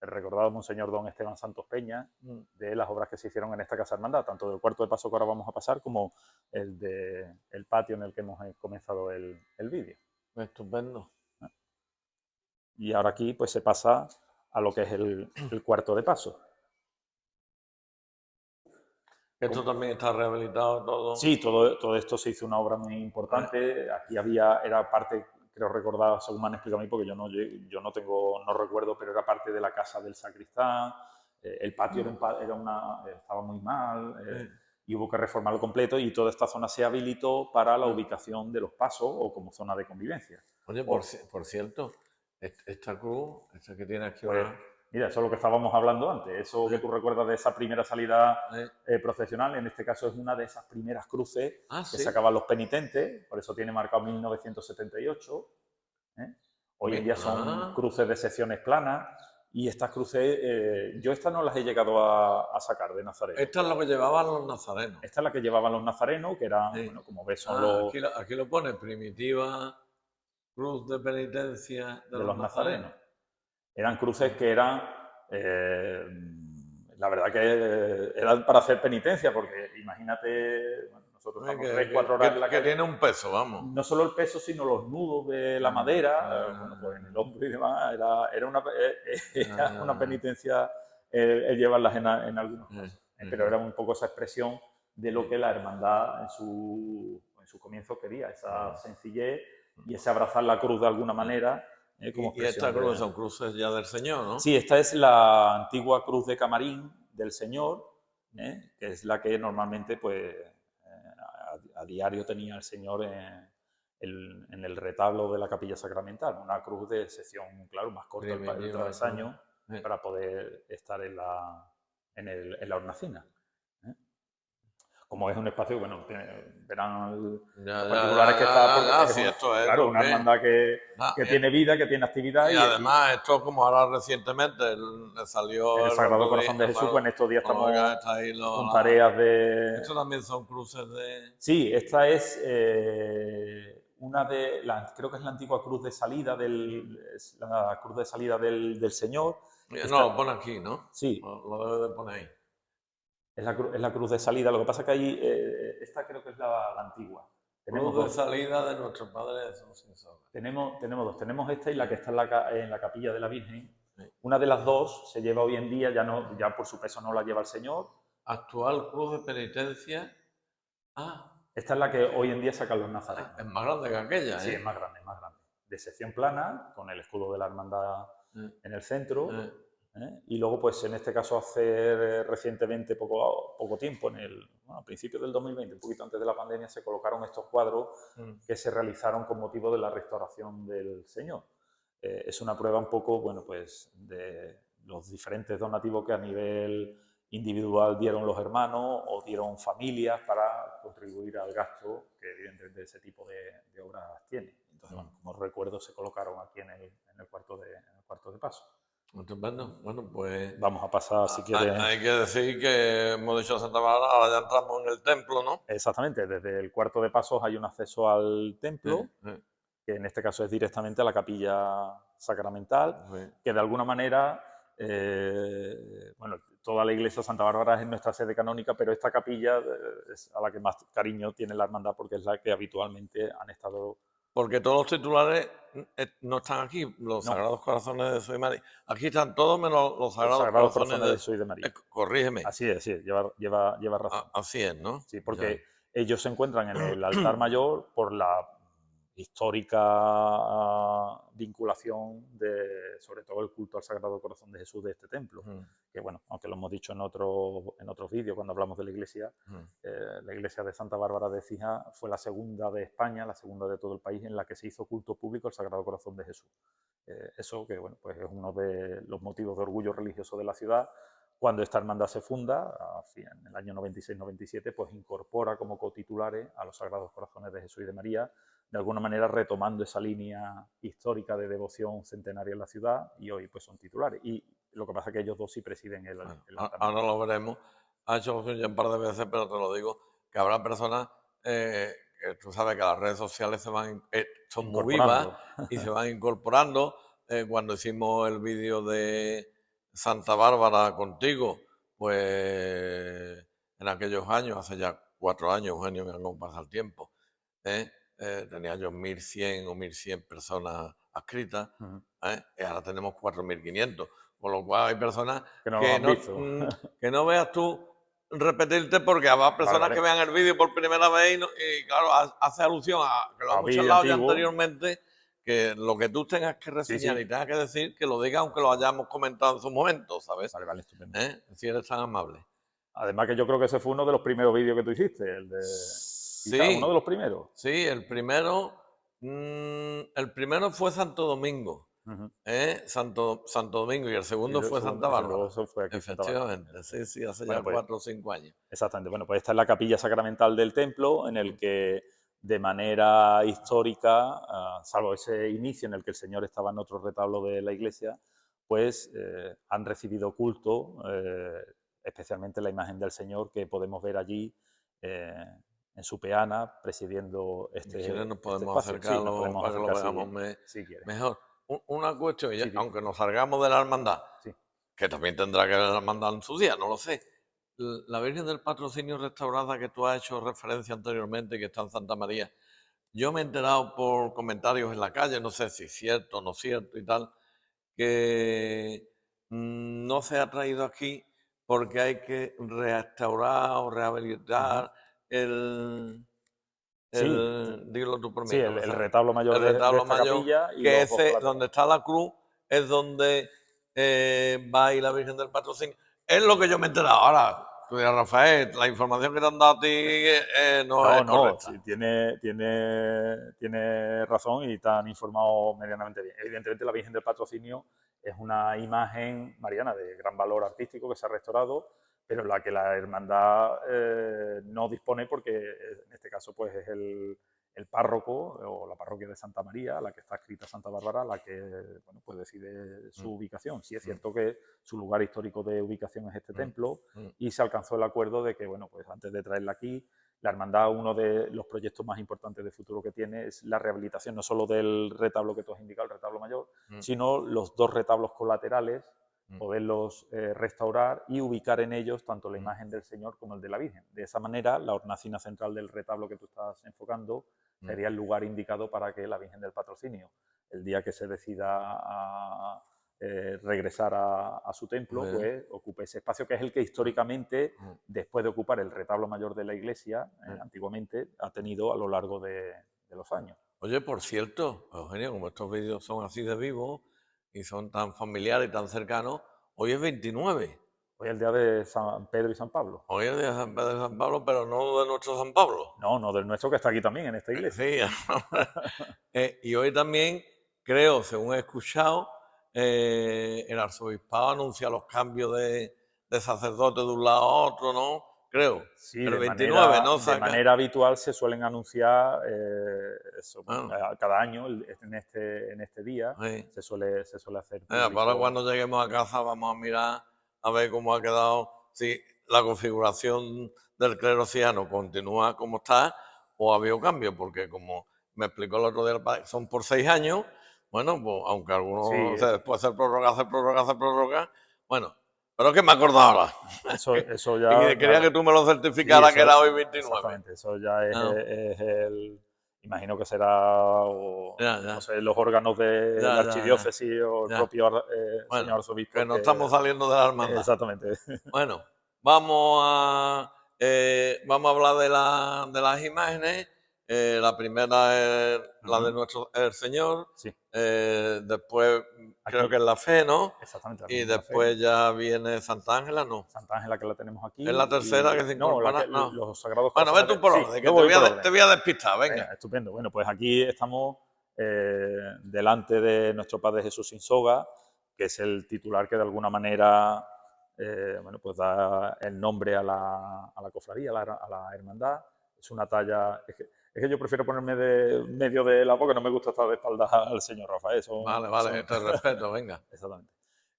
el recordado Monseñor Don Esteban Santos Peña, mm, de las obras que se hicieron en esta Casa Hermandad, tanto del cuarto de paso que ahora vamos a pasar, como el patio en el que hemos comenzado el vídeo. estupendo. Y ahora aquí pues se pasa a lo que es el cuarto de paso. Esto también está rehabilitado todo. Sí, todo esto se hizo una obra muy importante. Aquí era parte, creo recordar, según me han explicado a mí, porque yo no recuerdo, pero era parte de la casa del sacristán. El patio estaba muy mal y hubo que reformarlo completo, y toda esta zona se habilitó para la ubicación de los pasos o como zona de convivencia. Oye, por cierto, esta cruz, esta que tiene aquí Pues, mira, eso es lo que estábamos hablando antes. Eso que tú recuerdas de esa primera salida procesional, en este caso es una de esas primeras cruces que ¿sí? sacaban los penitentes, por eso tiene marcado 1978. Hoy en día son cruces de secciones planas, y estas cruces, yo estas no las he llegado a sacar de Nazareno. Esta es la que llevaban los nazarenos. Esta es la que llevaban los nazarenos, que eran, bueno, como ves, son los... Aquí lo pone, primitiva cruz de penitencia de los nazarenos. Eran cruces que eran, la verdad que eran para hacer penitencia, porque imagínate, bueno, nosotros estamos 3-4 horas en la calle. Que tiene un peso, vamos. No solo el peso, sino los nudos de la madera, bueno, pues en el hombro y demás, era una penitencia el llevarlas en algunos casos. Pero era un poco esa expresión de lo que la hermandad en su comienzo quería, esa sencillez y ese abrazar la cruz de alguna manera. Y esta cruz son cruces ya del Señor, ¿no? Sí, esta es la antigua cruz de camarín del Señor, que es la que normalmente pues, a diario tenía el Señor en el retablo de la capilla sacramental. Una cruz de sección, claro, más corta el travesaño, para poder estar en la hornacina. Como es un espacio, bueno, verán los particulares que está, porque claro, una hermandad que tiene vida, que tiene actividad. Y además, esto como ahora recientemente salió el Sagrado Corazón de Jesús, pues en estos días estamos con tareas de... Estos también son cruces de... Sí, esta es una de las, creo que es la antigua cruz de salida la cruz de salida del Señor. No, lo pone aquí, ¿no? Sí. Lo debe de poner ahí. Es la cruz de salida. Lo que pasa es que ahí, esta creo que es la antigua. Cruz de salida de nuestro Padre Jesús sin sombra. Tenemos dos. Tenemos esta y la que está en la capilla de la Virgen. Sí. Una de las dos se lleva hoy en día, ya por su peso no la lleva el Señor. Actual cruz de penitencia. Esta es la que hoy en día sacan los nazarenos. Es más grande que aquella, Sí, es más grande, más grande. De sección plana, con el escudo de la hermandad en el centro. Y luego, pues en este caso, hace recientemente, poco tiempo, a principios del 2020, un poquito antes de la pandemia, se colocaron estos cuadros que se realizaron con motivo de la restauración del Señor. Es una prueba un poco, bueno, pues de los diferentes donativos que a nivel individual dieron los hermanos o dieron familias para contribuir al gasto que evidentemente ese tipo de obras tiene. Entonces, bueno, como recuerdo, se colocaron aquí en el cuarto de paso. Estupendo. Bueno, pues... Vamos a pasar, si quieres... Hay que decir que hemos dicho Santa Bárbara, ahora ya entramos en el templo, ¿no? Exactamente. Desde el cuarto de pasos hay un acceso al templo, que en este caso es directamente a la capilla sacramental, que de alguna manera... bueno, toda la iglesia de Santa Bárbara es nuestra sede canónica, pero esta capilla es a la que más cariño tiene la hermandad, porque es la que habitualmente han estado... Porque todos los titulares no están aquí, los Sagrados Corazones de Jesús y María. Aquí están todos menos los Sagrados Corazones de Jesús y de María. Corrígeme. Así es, lleva razón. Así es, ¿no? Sí, porque ellos se encuentran en el altar mayor por la histórica vinculación sobre todo el culto al Sagrado Corazón de Jesús de este templo, que bueno, aunque lo hemos dicho en otros vídeos cuando hablamos de la iglesia de Santa Bárbara de Écija fue la segunda de España, la segunda de todo el país en la que se hizo culto público al Sagrado Corazón de Jesús. Eso que bueno, pues es uno de los motivos de orgullo religioso de la ciudad. Cuando esta hermandad se funda, en el año 96-97, pues incorpora como cotitulares a los Sagrados Corazones de Jesús y de María, de alguna manera retomando esa línea histórica de devoción centenaria en la ciudad, y hoy pues son titulares. Y lo que pasa es que ellos dos sí presiden el ahora lo veremos. Ha hecho ya un par de veces, pero te lo digo, que habrá personas que tú sabes que las redes sociales son muy vivas y se van incorporando. Cuando hicimos el vídeo de Santa Bárbara contigo, pues en aquellos años, hace ya 4 años, Eugenio, que no pasa el tiempo, tenía yo 1.100 o 1.100 personas adscritas, y ahora tenemos 4.500, con lo cual hay personas que no veas tú repetirte porque habrá personas vale. que vean el vídeo por primera vez y claro, hace alusión a que lo A hemos vídeo charlado ya antiguo. anteriormente, que lo que tú tengas que Sí, reseñar sí. y tengas que decir, que lo digas aunque lo hayamos comentado en su momento, ¿sabes? Vale, vale, estupendo. Si eres tan amable. Además que yo creo que ese fue uno de los primeros vídeos que tú hiciste, quizá uno de Sí, los primeros. sí, el primero fue Santo Domingo, Ujú. Santo Domingo, y el Y segundo el fue Santa segundo Bárbara. eso fue aquí en Santa Bárbara. Efectivamente, sí, sí, hace ya Bueno, pues 4 o 5 años. exactamente. Bueno, pues esta es la capilla sacramental del templo, en el Mm, que de manera histórica, salvo ese inicio en el que el Señor estaba en otro retablo de la iglesia, pues han recibido culto, especialmente la imagen del Señor que podemos ver allí eh, en su peana presidiendo Si quieres nos este podemos espacio. Sí, nos acercarlo podemos para que lo acercar veamos si quieres. mejor. Una cuestión, Sí, dime. aunque nos salgamos de la hermandad, Sí. que también tendrá que ver la hermandad en su día, no lo sé. La Virgen del Patrocinio restaurada que tú has hecho referencia anteriormente, que está en Santa María, yo me he enterado por comentarios en la calle, no sé si es cierto o no cierto y tal, que no se ha traído aquí porque hay que restaurar o Ujú. rehabilitar el, Sí, dilo tú por sí, mí, no me el sale. retablo mayor El de retablo esta mayor, capilla y que los dos ese, colaterales. donde está la cruz, es donde va ahí la Virgen del Patrocinio. Es lo que yo me he enterado. Ahora, tú dirás, Rafael, la información que te han dado a ti no No, es no, correcta. sí, tiene razón y te han informado medianamente bien. Evidentemente la Virgen del Patrocinio es una imagen mariana de gran valor artístico que se ha restaurado, pero en la que la hermandad no dispone porque en este caso pues es el párroco o la parroquia de Santa María, la que está escrita Santa Bárbara, la que bueno, pues decide Mm, su ubicación. Sí es mm, cierto que su lugar histórico de ubicación es este mm, templo mm, y se alcanzó el acuerdo de que, bueno, pues antes de traerla aquí, la hermandad, uno de los proyectos más importantes de futuro que tiene es la rehabilitación no solo del retablo que tú has indicado, el retablo mayor, mm, sino los dos retablos colaterales, mm, poderlos restaurar y ubicar en ellos tanto la mm, imagen del Señor como el de la Virgen. De esa manera, la hornacina central del retablo que tú estás enfocando mm. sería el lugar indicado para que la Virgen del Patrocinio, el día que se decida a regresar a su templo, Muy bien. pues ocupe ese espacio que es el que históricamente, Mm, después de ocupar el retablo mayor de la iglesia, mm. antiguamente, ha tenido a lo largo de los años. Oye, por cierto, Eugenio, como estos vídeos son así de vivos y son tan familiares y tan cercanos, hoy es 29. Hoy es el día de San Pedro y San Pablo. Hoy es el día de San Pedro y San Pablo, pero no de nuestro San Pablo. No, no del nuestro que está aquí también, en esta iglesia. Sí, y hoy también, creo, según he escuchado, el arzobispado anuncia los cambios de sacerdote de un lado a otro, ¿no? Creo. Sí, El 29, ¿no? de Saca. manera habitual se suelen anunciar eso, bueno, Bueno, cada año, en este día, sí. se suele hacer Para público. cuando lleguemos a casa vamos a mirar a ver cómo ha quedado, si la configuración del clerociano continúa como está o ha habido cambios, porque como me explicó el otro día, son por 6 años, bueno, pues aunque Sí, algunos se después hacer prórroga, hacer prórroga, bueno, pero es que me he acordado ahora. eso Y ya, quería que claro. tú me lo Sí, certificaras que eso, era hoy 29. exactamente, eso ya Ah, es imagino que será, ya, no ya, sé, los órganos de la ya, ya, ya, archidiócesis o el ya. propio Bueno, señor que arzobispo no que, estamos saliendo de la hermandad. exactamente. Bueno, vamos a hablar de las imágenes. La primera es la de Ujú. nuestro el Señor. Sí, Después creo aquí, que es la fe, ¿no? exactamente, la Y Virgen de la Fe. después ya viene Santa Ángela, no. Santa Ángela que la tenemos Es aquí la tercera y que se no, incorpora, no. los Sagrados Bueno, ve Corazones tú por sí, orden, que yo voy por te orden. voy a despistar, venga. Venga, estupendo. Bueno, pues aquí estamos delante de nuestro Padre Jesús sin soga, que es el titular que de alguna manera bueno, pues da el nombre a la cofradía, a la hermandad. Es una talla. Es que yo prefiero ponerme de medio de la boca, no me gusta estar de espaldas al señor Rafael. Vale, vale, te respeto, venga. Exactamente.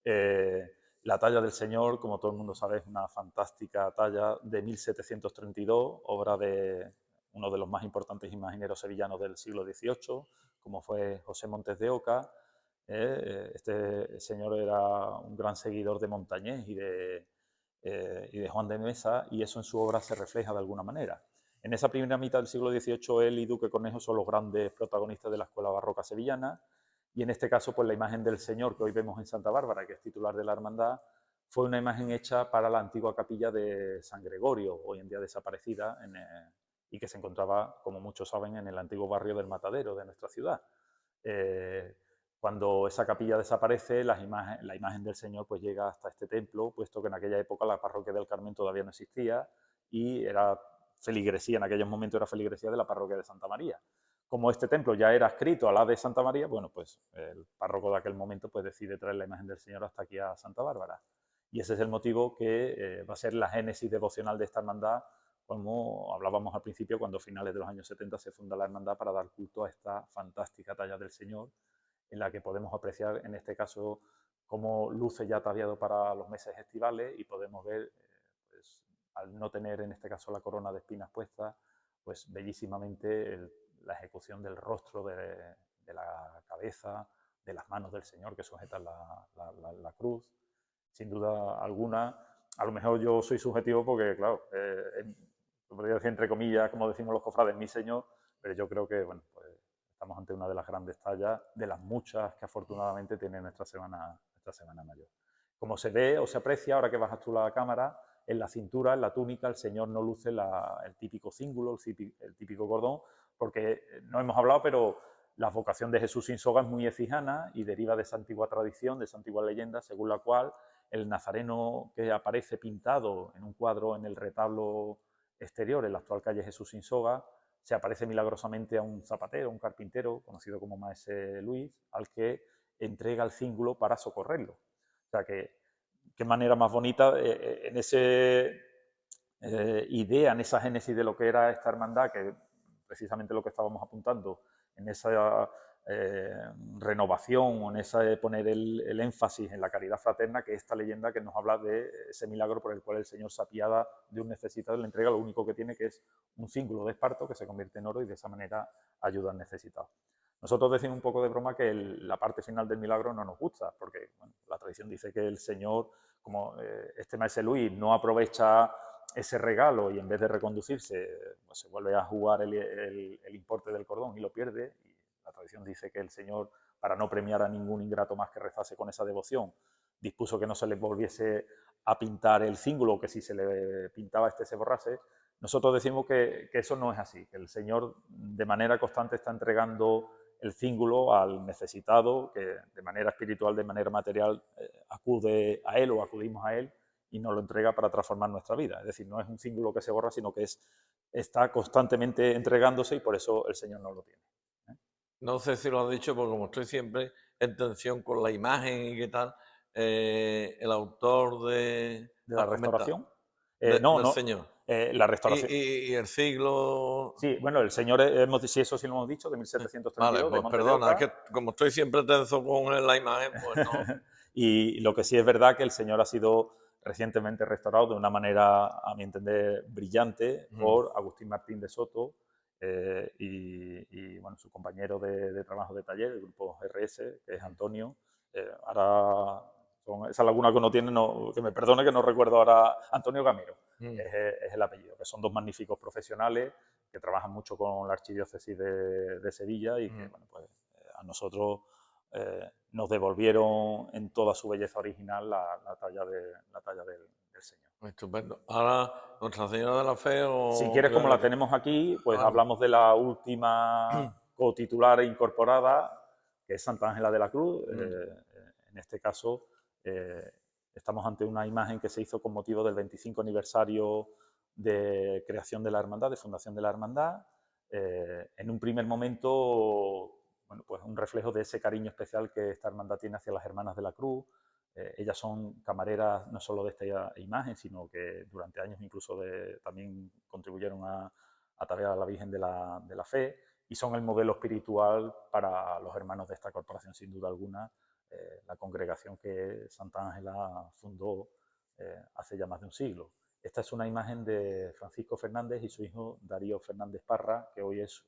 Eh, la talla del Señor, como todo el mundo sabe, es una fantástica talla de 1732, obra de uno de los más importantes imagineros sevillanos del siglo XVIII, como fue José Montes de Oca. Este señor era un gran seguidor de Montañés y de Juan de Mesa, y eso en su obra se refleja de alguna manera. En esa primera mitad del siglo XVIII, él y Duque Cornejo son los grandes protagonistas de la escuela barroca sevillana, y en este caso, pues la imagen del Señor que hoy vemos en Santa Bárbara, que es titular de la hermandad, fue una imagen hecha para la antigua capilla de San Gregorio, hoy en día desaparecida, y que se encontraba, como muchos saben, en el antiguo barrio del Matadero de nuestra ciudad. Cuando esa capilla desaparece, la imagen del Señor pues llega hasta este templo, puesto que en aquella época la parroquia del Carmen todavía no existía y era feligresía, en aquellos momentos era feligresía de la parroquia de Santa María. Como este templo ya era adscrito a la de Santa María, bueno, pues el párroco de aquel momento pues decide traer la imagen del Señor hasta aquí a Santa Bárbara. Y ese es el motivo que va a ser la génesis devocional de esta hermandad, como hablábamos al principio, cuando a finales de los años 70 se funda la hermandad para dar culto a esta fantástica talla del Señor, en la que podemos apreciar, en este caso, cómo luce ya ataviado para los meses estivales y podemos ver, pues, al no tener en este caso la corona de espinas puesta, pues bellísimamente la ejecución del rostro, de la cabeza, de las manos del Señor que sujetan la cruz. Sin duda alguna, a lo mejor yo soy subjetivo porque, claro, podría decir entre comillas, como decimos los cofrades, mi Señor, pero yo creo que, bueno, pues estamos ante una de las grandes tallas, de las muchas que afortunadamente tiene nuestra Semana Mayor. Como se ve o se aprecia, ahora que bajas tú la cámara, en la cintura, en la túnica, el Señor no luce el típico cíngulo, el típico cordón, porque no hemos hablado, pero la vocación de Jesús sin soga es muy ecijana y deriva de esa antigua tradición, de esa antigua leyenda, según la cual el nazareno que aparece pintado en un cuadro en el retablo exterior, en la actual calle Jesús sin soga, se aparece milagrosamente a un zapatero, un carpintero, conocido como Maese Luis, al que entrega el cíngulo para socorrerlo. O sea que, qué manera más bonita en ese idea, en esa génesis de lo que era esta hermandad, que precisamente lo que estábamos apuntando, en esa renovación o en esa de poner el énfasis en la caridad fraterna, que esta leyenda que nos habla de ese milagro por el cual el Señor se apiada de un necesitado y le entrega lo único que tiene, que es un cíngulo de esparto que se convierte en oro y de esa manera ayuda al necesitado. Nosotros decimos un poco de broma que la parte final del milagro no nos gusta, porque bueno, la tradición dice que el Señor, como este Maese Luis, no aprovecha ese regalo y en vez de reconducirse, pues se vuelve a jugar el importe del cordón y lo pierde. Y la tradición dice que el Señor, para no premiar a ningún ingrato más que rezase con esa devoción, dispuso que no se le volviese a pintar el cíngulo, que si se le pintaba este se borrase. Nosotros decimos que eso no es así, que el Señor de manera constante está entregando el cíngulo al necesitado, que de manera espiritual, de manera material, acude a Él o acudimos a Él y nos lo entrega para transformar nuestra vida. Es decir, no es un cíngulo que se borra, sino que está constantemente entregándose y por eso el Señor no lo tiene. No sé si lo has dicho, porque como estoy siempre en tensión con la imagen y qué tal, el autor de... ¿De la restauración? No, del no, Señor. la restauración. Y el siglo... Sí, bueno, el Señor, sí, eso sí lo hemos dicho, de Vale, 1732, de pues Monte de perdona, es Oca. que como estoy siempre tenso con la imagen, pues no... Y lo que sí es verdad que el Señor ha sido recientemente restaurado de una manera, a mi entender, brillante por Agustín Martín de Soto y, bueno, su compañero de trabajo de taller, el grupo RS, que es Antonio. Ahora, con esa laguna que uno tiene, que me perdone que no recuerdo ahora, Antonio Gamero, es el apellido, que son dos magníficos profesionales que trabajan mucho con la archidiócesis de Sevilla y que, bueno, pues a nosotros nos devolvieron en toda su belleza original la talla del Señor. Estupendo. Ahora, Nuestra Señora de la Fe Si o... quieres, como la tenemos aquí, pues hablamos de la última cotitular incorporada, que es Santa Ángela de la Cruz. En este caso, estamos ante una imagen que se hizo con motivo del 25 aniversario de creación de la hermandad, de fundación de la hermandad. En un primer momento, bueno, pues un reflejo de ese cariño especial que esta hermandad tiene hacia las Hermanas de la Cruz. Ellas son camareras no solo de esta imagen, sino que durante años incluso también contribuyeron a ataviar a la Virgen de la Fe y son el modelo espiritual para los hermanos de esta corporación, sin duda alguna, la congregación que Santa Ángela fundó hace ya más de un siglo. Esta es una imagen de Francisco Fernández y su hijo Darío Fernández Parra, que hoy es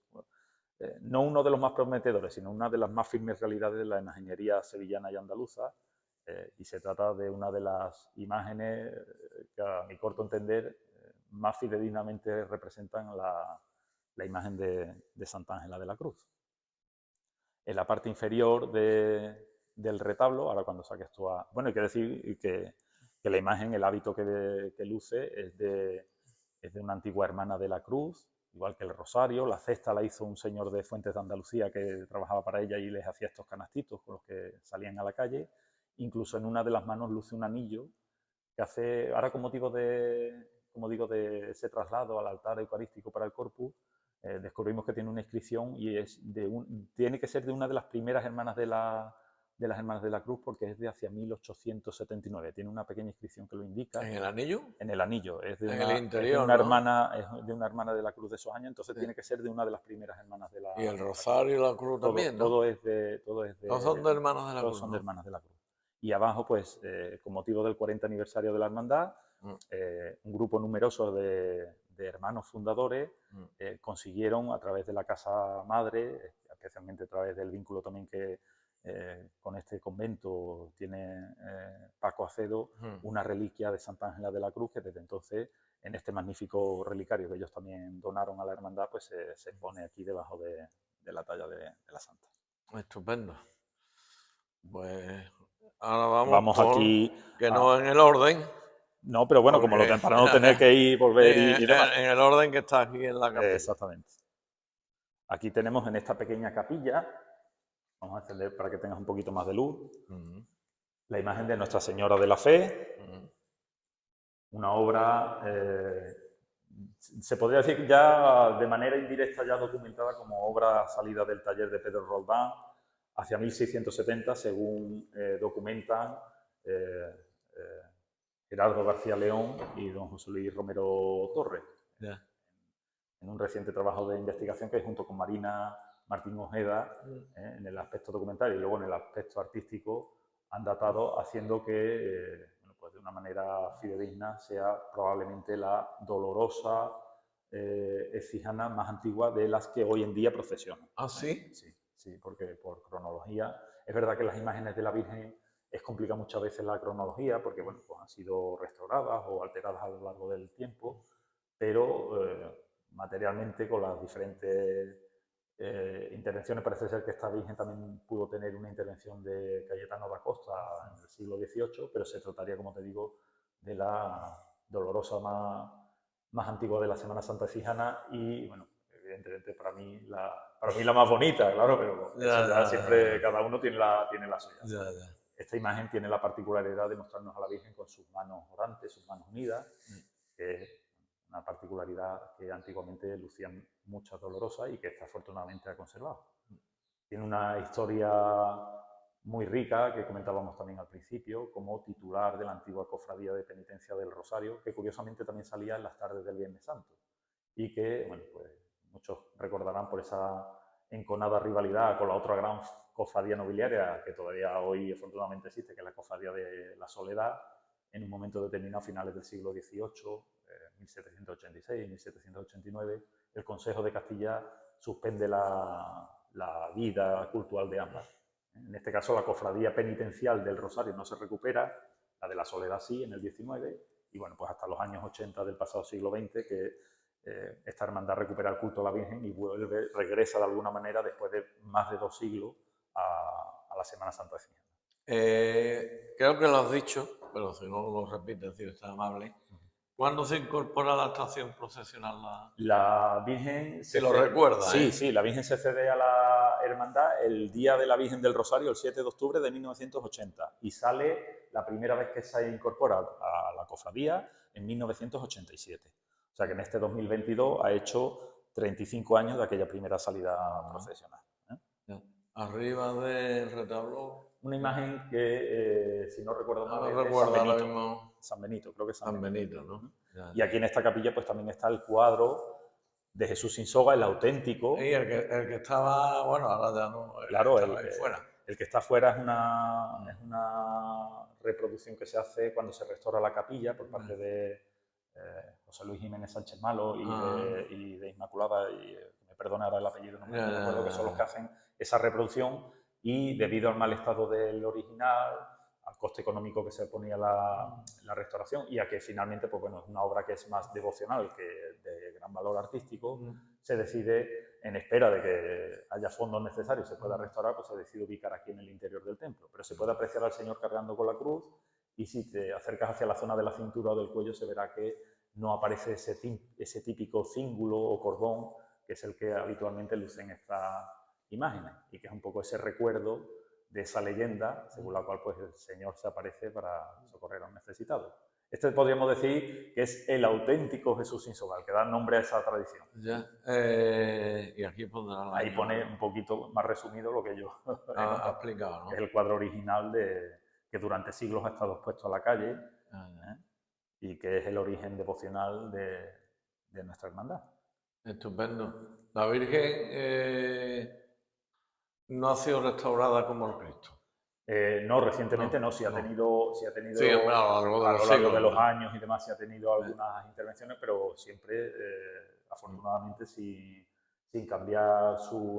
no uno de los más prometedores, sino una de las más firmes realidades de la imaginería sevillana y andaluza. Y se trata de una de las imágenes que, a mi corto entender, más fidedignamente representan la imagen de Santa Ángela de la Cruz. En la parte inferior del retablo, ahora cuando saques tú a... Bueno, hay que decir que que la imagen, el hábito que luce es de una antigua hermana de la Cruz, igual que el rosario. La cesta la hizo un señor de Fuentes de Andalucía que trabajaba para ella y les hacía estos canastitos con los que salían a la calle. Incluso en una de las manos luce un anillo que hace, ahora con motivo de, como digo, de ese traslado al altar eucarístico para el Corpus, descubrimos que tiene una inscripción y tiene que ser de una de las primeras hermanas de las Hermanas de la Cruz, porque es de hacia 1879. Tiene una pequeña inscripción que lo indica. ¿En el anillo? En el anillo. Es de en una, el interior, es de una ¿no? hermana, es de una hermana de la Cruz de esos años, entonces Sí. tiene que ser de una de las primeras hermanas de la Y el de la rosario y la cruz Todo, también, ¿no? todo es de, Todos son de hermanos de la todos cruz, son de ¿no? Hermanas de la Cruz. Y abajo, pues, con motivo del 40 aniversario de la hermandad, Mm, un grupo numeroso de hermanos fundadores mm. consiguieron a través de la casa madre, especialmente a través del vínculo también que con este convento tiene Paco Acedo, Mm. una reliquia de Santa Ángela de la Cruz que desde entonces en este magnífico relicario que ellos también donaron a la hermandad, pues se pone aquí debajo de la talla de la santa. Estupendo. Pues ahora vamos Vamos por, aquí que a... no en el orden, No, pero bueno, como porque para no tener que ir, volver y demás. en el orden que está aquí en la capilla. Exactamente. Aquí tenemos en esta pequeña capilla, vamos a encender para que tengas un poquito más de luz, Mm, la imagen de Nuestra Señora de la Fe, mm. una obra, se podría decir ya de manera indirecta, ya documentada como obra salida del taller de Pedro Roldán hacia 1670, según documentan eh, eh, Gerardo García León y don José Luis Romero Torres, Ya. en un reciente trabajo de investigación que junto con Marina Martín Ojeda, en el aspecto documental y luego en el aspecto artístico, han datado haciendo que, bueno, pues de una manera fidedigna, sea probablemente la dolorosa ecijana más antigua de las que hoy en día procesionan. ¿Ah, sí? Sí, sí, porque por cronología, es verdad que las imágenes de la Virgen es complicado muchas veces la cronología, porque bueno, pues han sido restauradas o alteradas a lo largo del tiempo, pero materialmente con las diferentes intervenciones parece ser que esta Virgen también pudo tener una intervención de Cayetano da Costa en el siglo XVIII, pero se trataría, como te digo, de la dolorosa más antigua de la Semana Santa Cijana y, bueno, evidentemente para mí la más bonita, claro, pero eso ya siempre cada uno tiene la suya. Ya, ya. Esta imagen tiene la particularidad de mostrarnos a la Virgen con sus manos orantes, sus manos unidas, que es una particularidad que antiguamente lucían muchas dolorosas y que esta afortunadamente ha conservado. Tiene una historia muy rica que comentábamos también al principio, como titular de la antigua cofradía de penitencia del Rosario, que curiosamente también salía en las tardes del Viernes Santo y que, bueno, pues muchos recordarán por esa enconada rivalidad con la otra gran cofradía nobiliaria que todavía hoy afortunadamente existe, que es la cofradía de la Soledad, en un momento determinado, a finales del siglo XVIII, 1786, 1789, el Consejo de Castilla suspende la vida cultural de ambas. En este caso, la cofradía penitencial del Rosario no se recupera, la de la Soledad sí, en el 19, y bueno, pues hasta los años 80 del pasado siglo XX, que esta hermandad recupera el culto a la Virgen y regresa de alguna manera después de más de 2 siglos a la Semana Santa de Cijana. Creo que lo has dicho, pero si no lo repites, si eres amable. ¿Cuándo se incorpora la estación procesional? La Virgen... Si lo recuerdas, Sí, ¿eh? sí, la Virgen se cede a la hermandad el día de la Virgen del Rosario, el 7 de octubre de 1980, y sale la primera vez que se incorpora a la cofradía en 1987. O sea que en este 2022 ha hecho 35 años de aquella primera salida procesional. Arriba del retablo. Una imagen que, si no recuerdo mal, No es de recuerdo San ahora Benito. mismo. San Benito, creo que es San Benito, ¿no? Ya, y aquí en esta capilla pues también está el cuadro de Jesús sin soga, el auténtico. Y el que estaba, bueno, ahora ya no, claro, estaba ahí fuera. El que está fuera es una reproducción que se hace cuando se restaura la capilla por parte de José Luis Jiménez Sánchez Malo y de Inmaculada, y me perdonará el apellido, no me acuerdo, que son los que hacen esa reproducción, y debido al mal estado del original, al coste económico que se ponía la restauración y a que finalmente, pues bueno, es una obra que es más devocional que de gran valor artístico, se decide, en espera de que haya fondos necesarios y se pueda restaurar, pues se decide ubicar aquí en el interior del templo. Pero se puede apreciar al Señor cargando con la cruz y si te acercas hacia la zona de la cintura o del cuello se verá que no aparece ese típico cíngulo o cordón que es el que habitualmente lucen estas imágenes y que es un poco ese recuerdo de esa leyenda según la cual pues, el Señor se aparece para socorrer a un necesitado. Este podríamos decir que es el auténtico Jesús sin sogal, que da nombre a esa tradición. Ya, y aquí pondrá el Ahí año, pone un poquito más resumido lo que yo he ha contado. explicado, Es ¿no? el cuadro original que durante siglos ha estado expuesto a la calle Ya. y que es el origen devocional de nuestra hermandad. Estupendo. La Virgen no ha sido restaurada como el Cristo. No, recientemente no, No. sí ha tenido Sí, hombre, a lo largo de a los lo largo de siglos, los ¿no? años y demás, sí ha tenido algunas intervenciones, pero siempre, afortunadamente, sin cambiar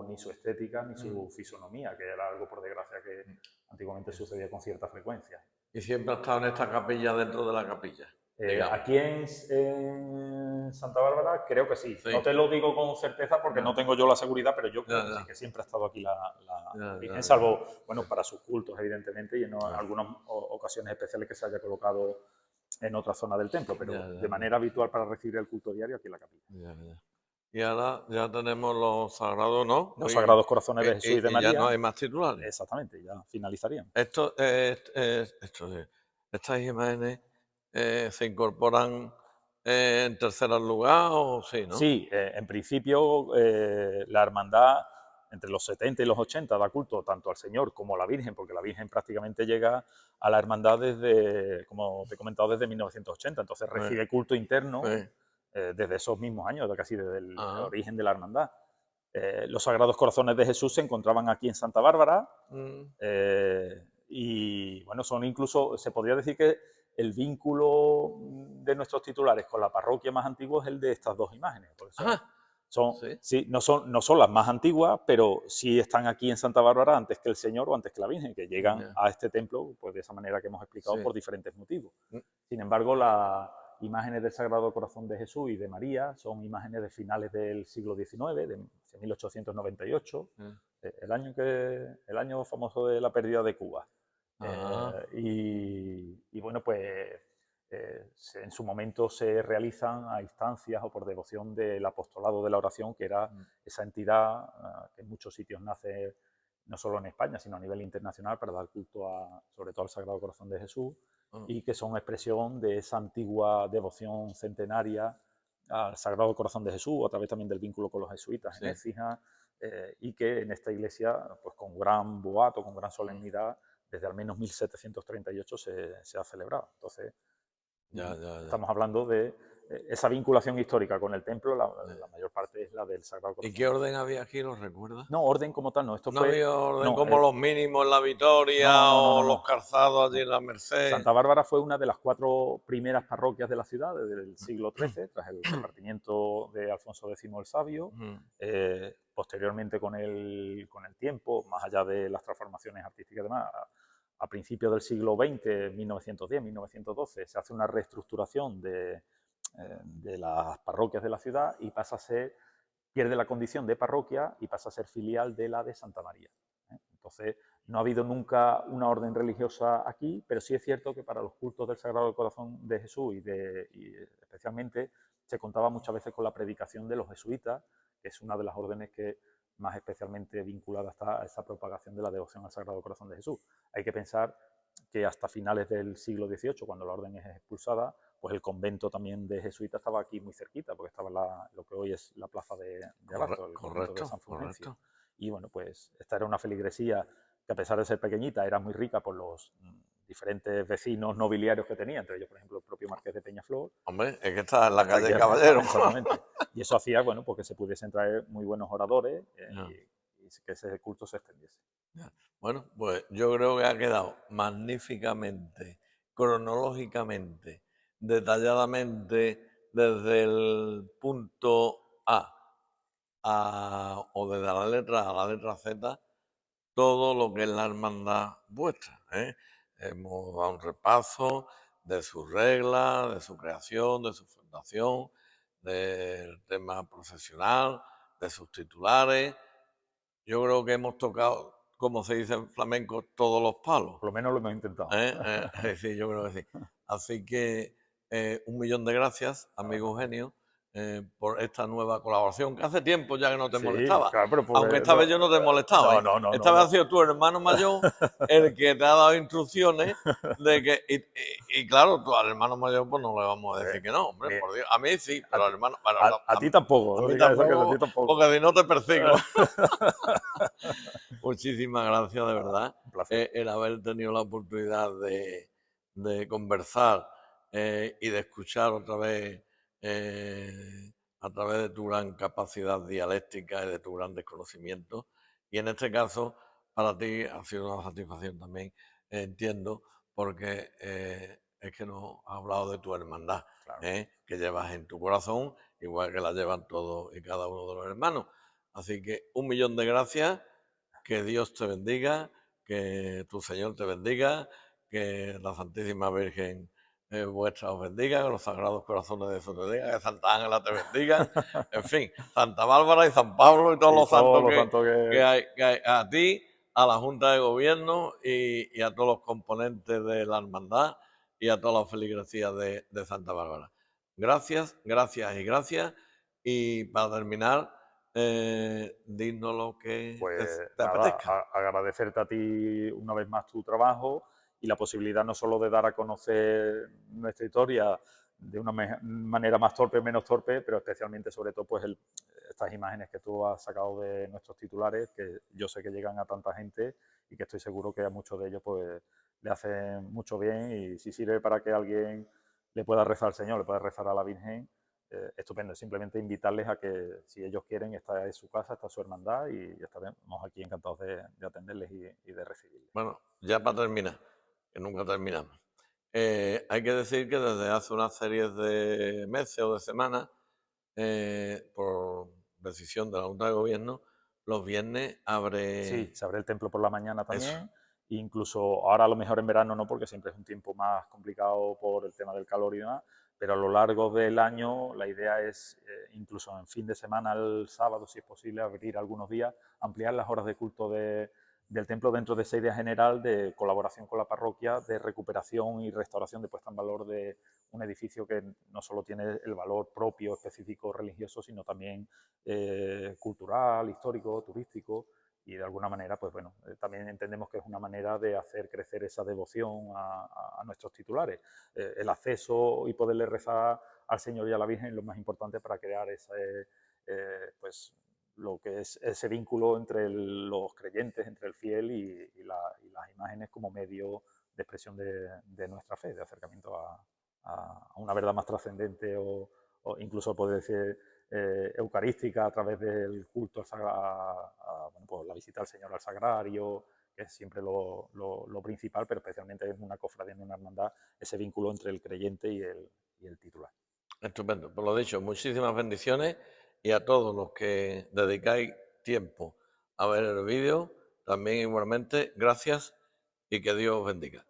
ni su estética ni su fisonomía, que era algo, por desgracia, que antiguamente sucedía con cierta frecuencia. Y siempre ha estado en esta capilla, dentro de la capilla, digamos. Aquí en Santa Bárbara creo que sí. Sí. No te lo digo con certeza porque Ya. no tengo yo la seguridad, pero yo creo Ya, que ya. sí, que siempre ha estado aquí la Ya, Virgen, ya, salvo, ya. bueno, para sus cultos, evidentemente, y en algunas ocasiones especiales que se haya colocado en otra zona del templo, pero Ya, ya, de manera habitual para recibir el culto diario aquí en la capilla. Ya, ya. Y ahora ya tenemos los sagrados, ¿no? Los Sagrados Corazones de Jesús y de y ya no María, hay más titulares. exactamente, ya finalizarían. Estas imágenes se incorporan en tercer lugar o sí, ¿no? Sí, en principio la hermandad entre los 70 y los 80 da culto tanto al Señor como a la Virgen, porque la Virgen prácticamente llega a la hermandad desde, como te he comentado, desde 1980, entonces recibe culto interno Sí. desde esos mismos años, casi desde el Ah. origen de la hermandad. Los Sagrados Corazones de Jesús se encontraban aquí en Santa Bárbara y bueno, son incluso, se podría decir que el vínculo de nuestros titulares con la parroquia más antigua es el de estas dos imágenes, porque Sí. sí, no son las más antiguas, pero sí están aquí en Santa Bárbara antes que el Señor o antes que la Virgen, que llegan Ya. a este templo pues de esa manera que hemos explicado Sí. por diferentes motivos. Mm. Sin embargo, las imágenes del Sagrado Corazón de Jesús y de María son imágenes de finales del siglo XIX, de 1898, el año famoso de la pérdida de Cuba. Y bueno, pues en su momento se realizan a instancias o por devoción del apostolado de la oración, que era esa entidad que en muchos sitios nace no solo en España, sino a nivel internacional para dar culto sobre todo al Sagrado Corazón de Jesús y que son expresión de esa antigua devoción centenaria al Sagrado Corazón de Jesús, a través también del vínculo con los jesuitas en Écija, y que en esta iglesia, pues con gran boato, con gran solemnidad, desde al menos 1738 se ha celebrado. Entonces, estamos hablando de esa vinculación histórica con el templo, la mayor parte es la del Sagrado Corazón. ¿Y qué orden había aquí, lo recuerdas? No, orden como tal no. Esto ¿No había orden no, como los mínimos en la Victoria o los calzados allí en la Merced? Santa Bárbara fue una de las 4 primeras parroquias de la ciudad desde el siglo XIII, tras el repartimiento de Alfonso X el Sabio. Posteriormente, con el tiempo, más allá de las transformaciones artísticas y demás, a principios del siglo XX, 1910, 1912, se hace una reestructuración de las parroquias de la ciudad y pierde la condición de parroquia y pasa a ser filial de la de Santa María. Entonces, no ha habido nunca una orden religiosa aquí, pero sí es cierto que para los cultos del Sagrado Corazón de Jesús y especialmente se contaba muchas veces con la predicación de los jesuitas, que es una de las órdenes que más especialmente vinculada está a esa propagación de la devoción al Sagrado Corazón de Jesús. Hay que pensar que hasta finales del siglo XVIII, cuando la orden es expulsada, pues el convento también de jesuitas estaba aquí muy cerquita, porque estaba lo que hoy es la plaza de Abasto, el convento de San Fulgencio. Y bueno, pues esta era una feligresía que, a pesar de ser pequeñita, era muy rica por los diferentes vecinos nobiliarios que tenía, entre ellos, por ejemplo, el propio Marqués de Peñaflor. Hombre, es que está en la calle Caballero. Exactamente. Y eso hacía, bueno, porque se pudiesen traer muy buenos oradores y que ese culto se extendiese. Bueno, pues yo creo que ha quedado magníficamente, cronológicamente, detalladamente, desde el punto o desde la letra A a la letra Z, todo lo que es la hermandad vuestra. Hemos dado un repaso de sus reglas, de su creación, de su fundación, del tema profesional, de sus titulares. Yo creo que hemos tocado como se dice en flamenco, todos los palos. Por lo menos lo hemos intentado. Sí, yo creo que sí. Así que 1.000.000 de gracias, amigo Eugenio, por esta nueva colaboración, que hace tiempo ya que no te Sí, molestaba. claro, pero Aunque porque esta vez yo no te he molestado, no, ¿eh? no, no, Esta no, vez no. ha sido tu hermano mayor el que te ha dado instrucciones de que... Y claro, tú al hermano mayor pues no le vamos a decir que no, hombre, Mi- por Dios. A mí sí, a pero al ti, hermano... bueno, a ti tampoco, a no mí digas esa cosa, a ti tampoco, tampoco. porque si no te persigo. Muchísimas gracias, de verdad, Un placer. el haber tenido la oportunidad de conversar y de escuchar otra vez a través de tu gran capacidad dialéctica y de tu gran desconocimiento. Y en este caso, para ti ha sido una satisfacción también, entiendo, porque es que nos has hablado de tu hermandad, Claro. que llevas en tu corazón, igual que la llevan todos y cada uno de los hermanos. Así que 1.000.000 de gracias, que Dios te bendiga, que tu Señor te bendiga, que la Santísima Virgen vuestra os bendiga, que los Sagrados Corazones de Jesús te bendiga, que Santa Ángela te bendiga, en fin, Santa Bárbara y San Pablo y todos Y los todos santos los santos que hay, a ti, a la Junta de Gobierno y a todos los componentes de la hermandad y a toda la feligresía de Santa Bárbara. Gracias, gracias y gracias. Y para terminar, dinos lo que Pues te nada, apetezca. agradecerte a ti una vez más tu trabajo y la posibilidad no solo de dar a conocer nuestra historia de una manera más torpe o menos torpe, pero especialmente sobre todo pues estas imágenes que tú has sacado de nuestros titulares, que yo sé que llegan a tanta gente y que estoy seguro que a muchos de ellos pues le hacen mucho bien, y si sirve para que alguien le pueda rezar al Señor, le pueda rezar a la Virgen, estupendo. Simplemente invitarles a que, si ellos quieren, esta es su casa, esta es su hermandad, y estaremos aquí encantados de atenderles y de recibirles. Bueno, ya para terminar, que nunca terminamos. Hay que decir que desde hace una serie de meses o de semanas, por decisión de la Junta de Gobierno, los viernes Sí, abre se abre el templo por la mañana eso. también, e incluso ahora a lo mejor en verano no, porque siempre es un tiempo más complicado por el tema del calor y demás, pero a lo largo del año la idea es, incluso en fin de semana, el sábado, si es posible, abrir algunos días, ampliar las horas de culto del templo dentro de esa idea general de colaboración con la parroquia, de recuperación y restauración, de puesta en valor de un edificio que no solo tiene el valor propio, específico, religioso, sino también cultural, histórico, turístico. Y de alguna manera, pues bueno, también entendemos que es una manera de hacer crecer esa devoción a nuestros titulares. El acceso y poderle rezar al Señor y a la Virgen es lo más importante para crear ese, pues, lo que es ese vínculo entre los creyentes, entre el fiel y las imágenes como medio de expresión de nuestra fe, de acercamiento a una verdad más trascendente o incluso poder decir eucarística a través del culto bueno, pues la visita al Señor al sagrario, que es siempre lo principal, pero especialmente en una cofradía, en una hermandad, ese vínculo entre el creyente y el titular. Estupendo. Por lo dicho, muchísimas bendiciones, y a todos los que dedicáis tiempo a ver el vídeo, también igualmente, gracias y que Dios os bendiga.